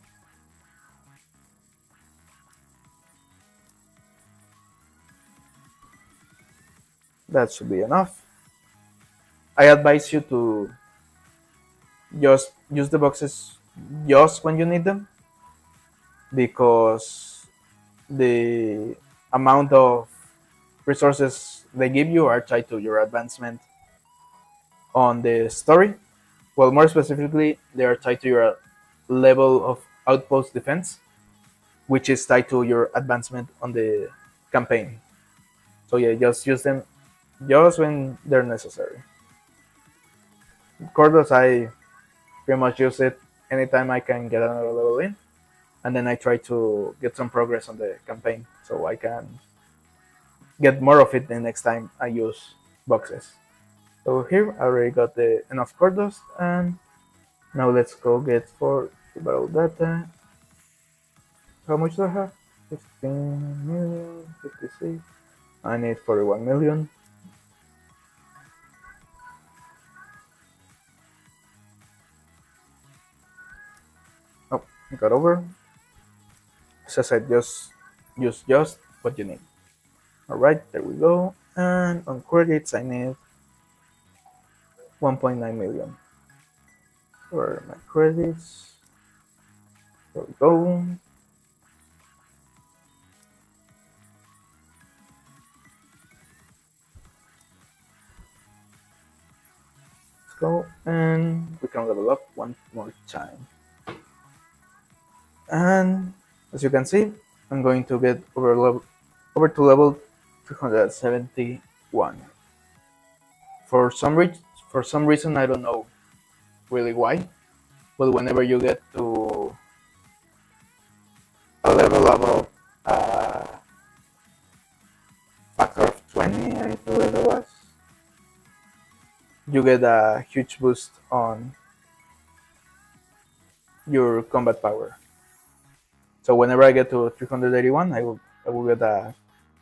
That should be enough. I advise you to just use the boxes just when you need them, because the amount of resources they give you are tied to your advancement on the story. Well, more specifically, they are tied to your level of outpost defense, which is tied to your advancement on the campaign. So yeah, just use them just when they're necessary. Cordos, I pretty much use it anytime I can get another level in, and then I try to get some progress on the campaign so I can get more of it the next time I use boxes. So here I already got enough Cordos, and now let's go get for the battle data. How much do I have? 15 million, 56. I need 41 million. Oh, I got over. As I said, just use just what you need. Alright, there we go. And on credits, I need 1.9 million. For my credits, there we go. Let's go, and we can level up one more time. And as you can see, I'm going to get over to level 371. For some reason, I don't know really why, but whenever you get to a level above factor of 20, I believe it was, you get a huge boost on your combat power. So whenever I get to 381, I will get a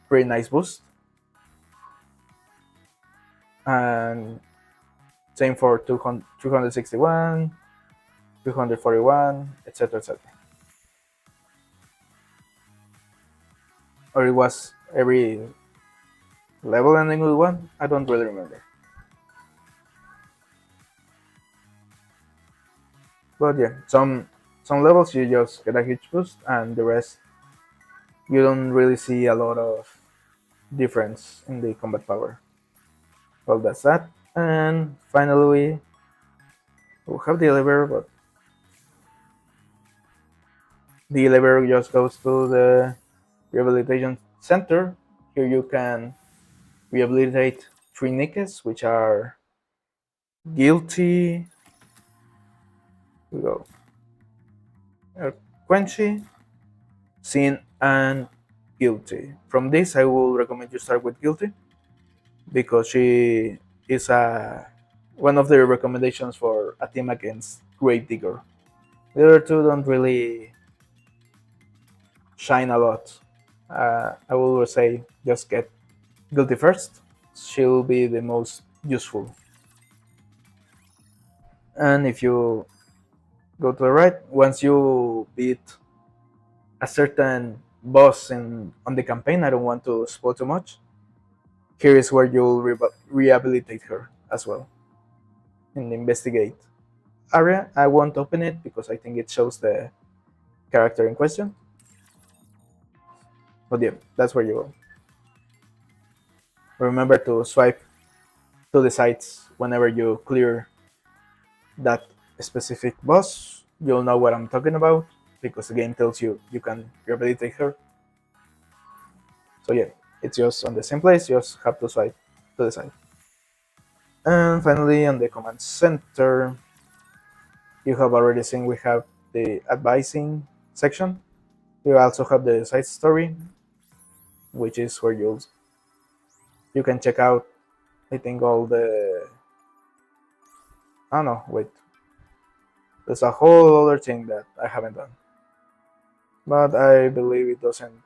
pretty nice boost. And same for 361, 341, etc., etc. Or it was every level ending with 1? I don't really remember. But yeah, some levels you just get a huge boost, and the rest you don't really see a lot of difference in the combat power. Well, that's that. And finally, we'll have the elevator, but the elevator just goes to the rehabilitation center. Here you can rehabilitate 3 NIKKEs, which are guilty. We go Quenchy, Sin, and Guilty. From this, I will recommend you start with Guilty because she is one of the recommendations for a team against Grave Digger. The other two don't really shine a lot. I will say just get Guilty first. She'll be the most useful. And if you go to the right, once you beat a certain boss on the campaign, I don't want to spoil too much. Here is where you'll rehabilitate her as well in the investigate area. I won't open it because I think it shows the character in question. But yeah, that's where you go. Remember to swipe to the sides whenever you clear that specific boss. You'll know what I'm talking about because the game tells you you can rehabilitate her. So yeah, it's just on the same place, you just have to swipe to the side. And finally, on the command center, you have already seen we have the advising section. You also have the side story, which is where you can check out, I think, all the... Oh no, wait. There's a whole other thing that I haven't done. But I believe it doesn't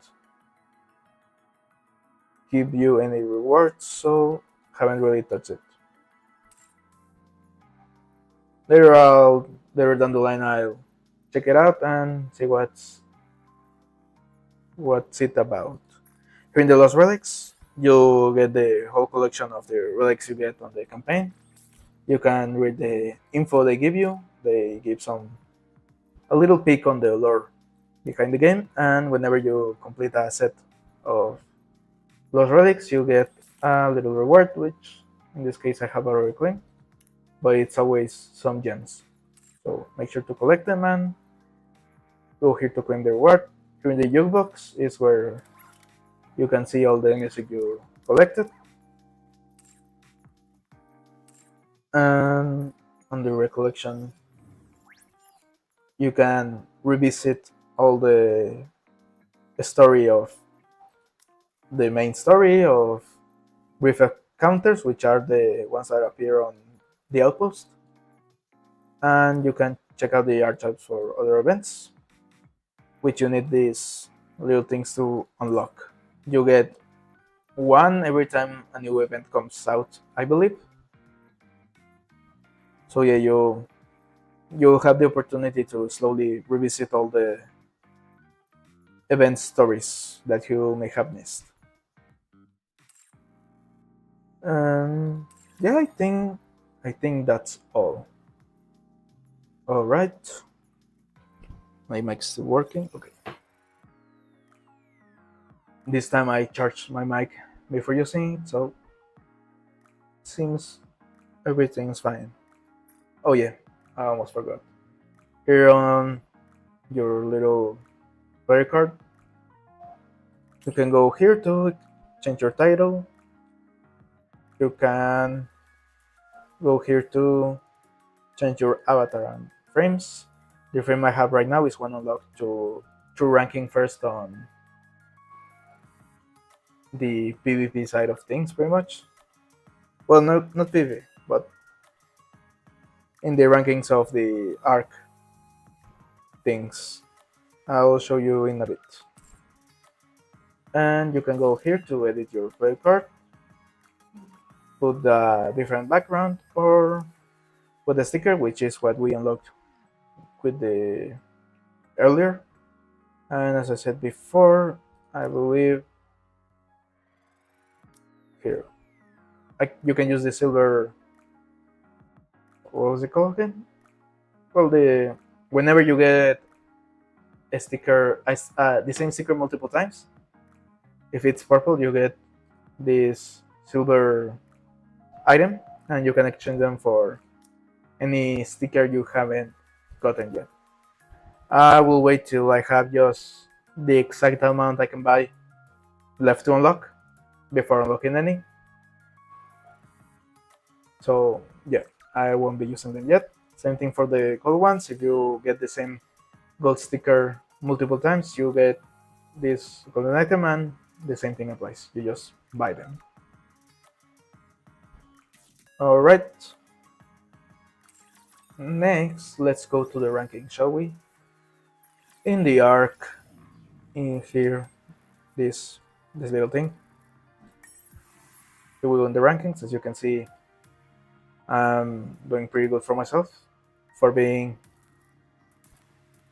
give you any rewards, so haven't really touched it. Later down the line, I'll check it out and see what's it about. Here in the Lost Relics, you get the whole collection of the relics you get on the campaign. You can read the info they give you. They give a little peek on the lore behind the game, and whenever you complete a set of Lost Relics, you get a little reward, which in this case I have already claimed, but it's always some gems. So make sure to collect them and go here to claim the reward. Here in the jukebox is where you can see all the music you collected. And on the recollection, you can revisit all the story of the main story of brief encounters, which are the ones that appear on the outpost. And you can check out the archives for other events, which you need these little things to unlock. You get one every time a new event comes out, I believe. So yeah, you'll have the opportunity to slowly revisit all the event stories that you may have missed. Yeah, I think that's all. All right, my mic's still working. Okay. This time I charged my mic before using it, so it seems everything's fine. Oh yeah, I almost forgot. Here on your little player card, you can go here to change your title. You can go here to change your avatar and frames. The frame I have right now is one unlocked to ranking first on the PvP side of things, pretty much. Well, not PvP, but in the rankings of the arc things. I'll show you in a bit. And you can go here to edit your player card, put the different background, or put a sticker, which is what we unlocked with the earlier. And as I said before, I believe here you can use the silver. What was it called again? Well, whenever you get a sticker, the same sticker multiple times, if it's purple, you get this silver item, and you can exchange them for any sticker you haven't gotten yet. I will wait till I have just the exact amount I can buy left to unlock before unlocking any. So yeah, I won't be using them yet. Same thing for the gold ones. If you get the same gold sticker multiple times, you get this golden item, and the same thing applies. You just buy them. Alright. Next, let's go to the ranking, shall we? In the arc, in here, this little thing. Here we go in the rankings. As you can see, I'm doing pretty good for myself for being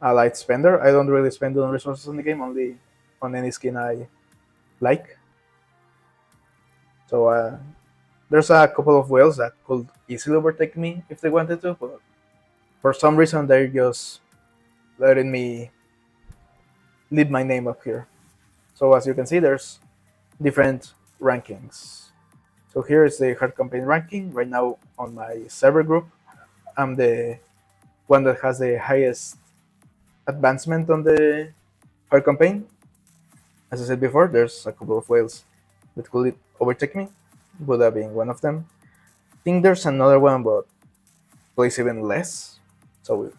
a light spender. I don't really spend on resources in the game, only on any skin I like. So there's a couple of whales that could easily overtake me if they wanted to, but for some reason they're just letting me leave my name up here. So as you can see, there's different rankings. So here is the hard campaign ranking. Right now on my server group, I'm the one that has the highest advancement on the hard campaign. As I said before, there's a couple of whales that could overtake me, Buddha being one of them. I think there's another one, but plays even less. So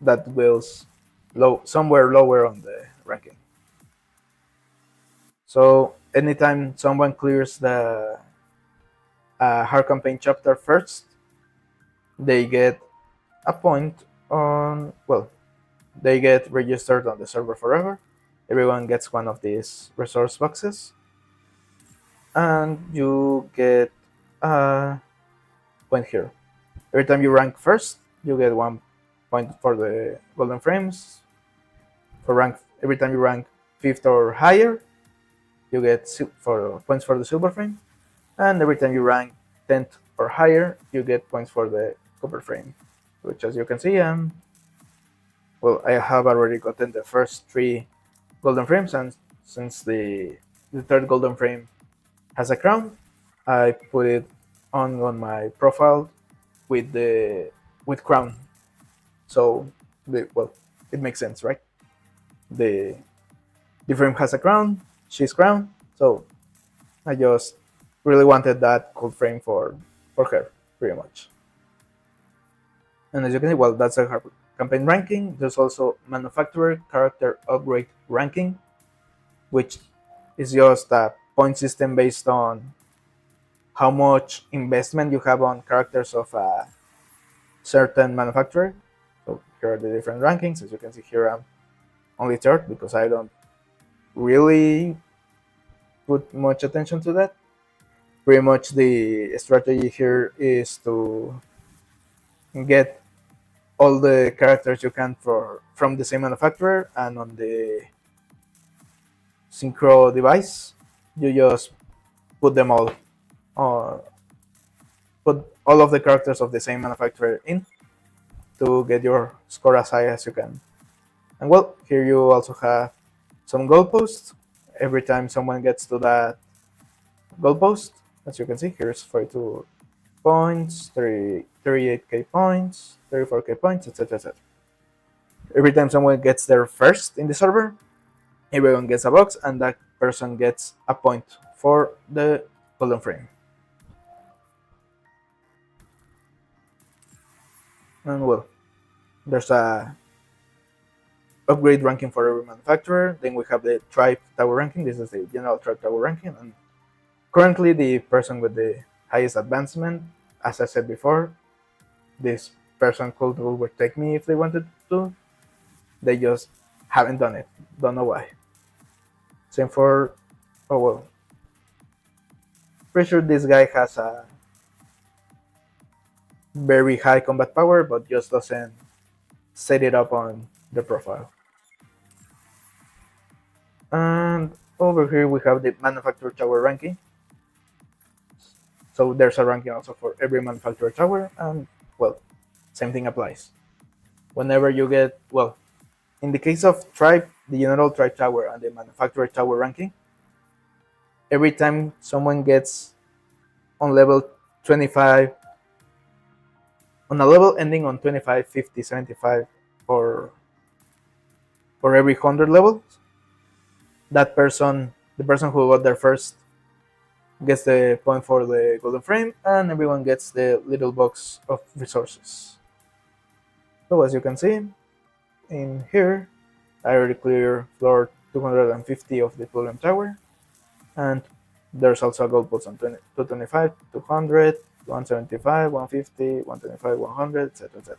that whale's somewhere lower on the ranking. So anytime someone clears the hard campaign chapter first, they get a point on, well, they get registered on the server forever. Everyone gets one of these resource boxes, and you get a point here. Every time you rank first, you get 1 point for the golden frames. Every time you rank 5th or higher, you get points for the silver frame, and every time you rank 10th or higher, you get points for the copper frame. Which, as you can see, well, I have already gotten the first 3 golden frames, and since the third golden frame has a crown, I put it on my profile with crown. So it makes sense, right? The frame has a crown, she's crown, so I just really wanted that gold frame for her, pretty much. And as you can see, well, that's a hard campaign ranking. There's also manufacturer character upgrade ranking, which is just a point system based on how much investment you have on characters of a certain manufacturer. So here are the different rankings. As you can see here, I'm only third because I don't really put much attention to that. Pretty much the strategy here is to get all the characters you can from the same manufacturer, and on the synchro device, you just put them all, put all of the characters of the same manufacturer in to get your score as high as you can. And well, here you also have some goalposts. Every time someone gets to that goalpost, as you can see, here's 42 points, 38k points, 34k points, etc. etc. Every time someone gets there first in the server, everyone gets a box, and that person gets a point for the golden frame. And well, there's a upgrade ranking for every manufacturer. Then we have the tribe tower ranking. This is the general tribe tower ranking, and currently the person with the highest advancement, as I said before, this person could overtake me if they wanted to. They just haven't done it. Don't know why. Same for, oh well, pretty sure this guy has a very high combat power, but just doesn't set it up on the profile. And over here we have the manufacturer tower ranking. So there's a ranking also for every manufacturer tower, and well, same thing applies. Whenever you get, well, in the case of tribe, the general tribe tower and the manufacturer tower ranking, every time someone gets on level 25, on a level ending on 25, 50, 75, or for every 100 levels, that person, the person who got there first, gets the point for the golden frame, and everyone gets the little box of resources. So as you can see in here, I already cleared floor 250 of the problem tower, and there's also a gold post on 225, 200, 175, 150, 125, 100, etc. etc.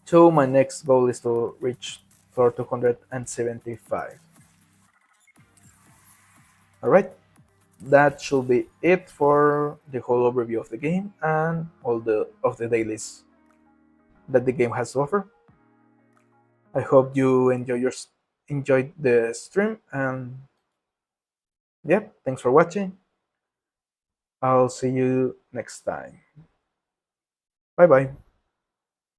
So my next goal is to reach floor 275. Alright, that should be it for the whole overview of the game and all the dailies that the game has to offer. I hope you enjoyed the stream, and yeah, thanks for watching. I'll see you next time. Bye bye.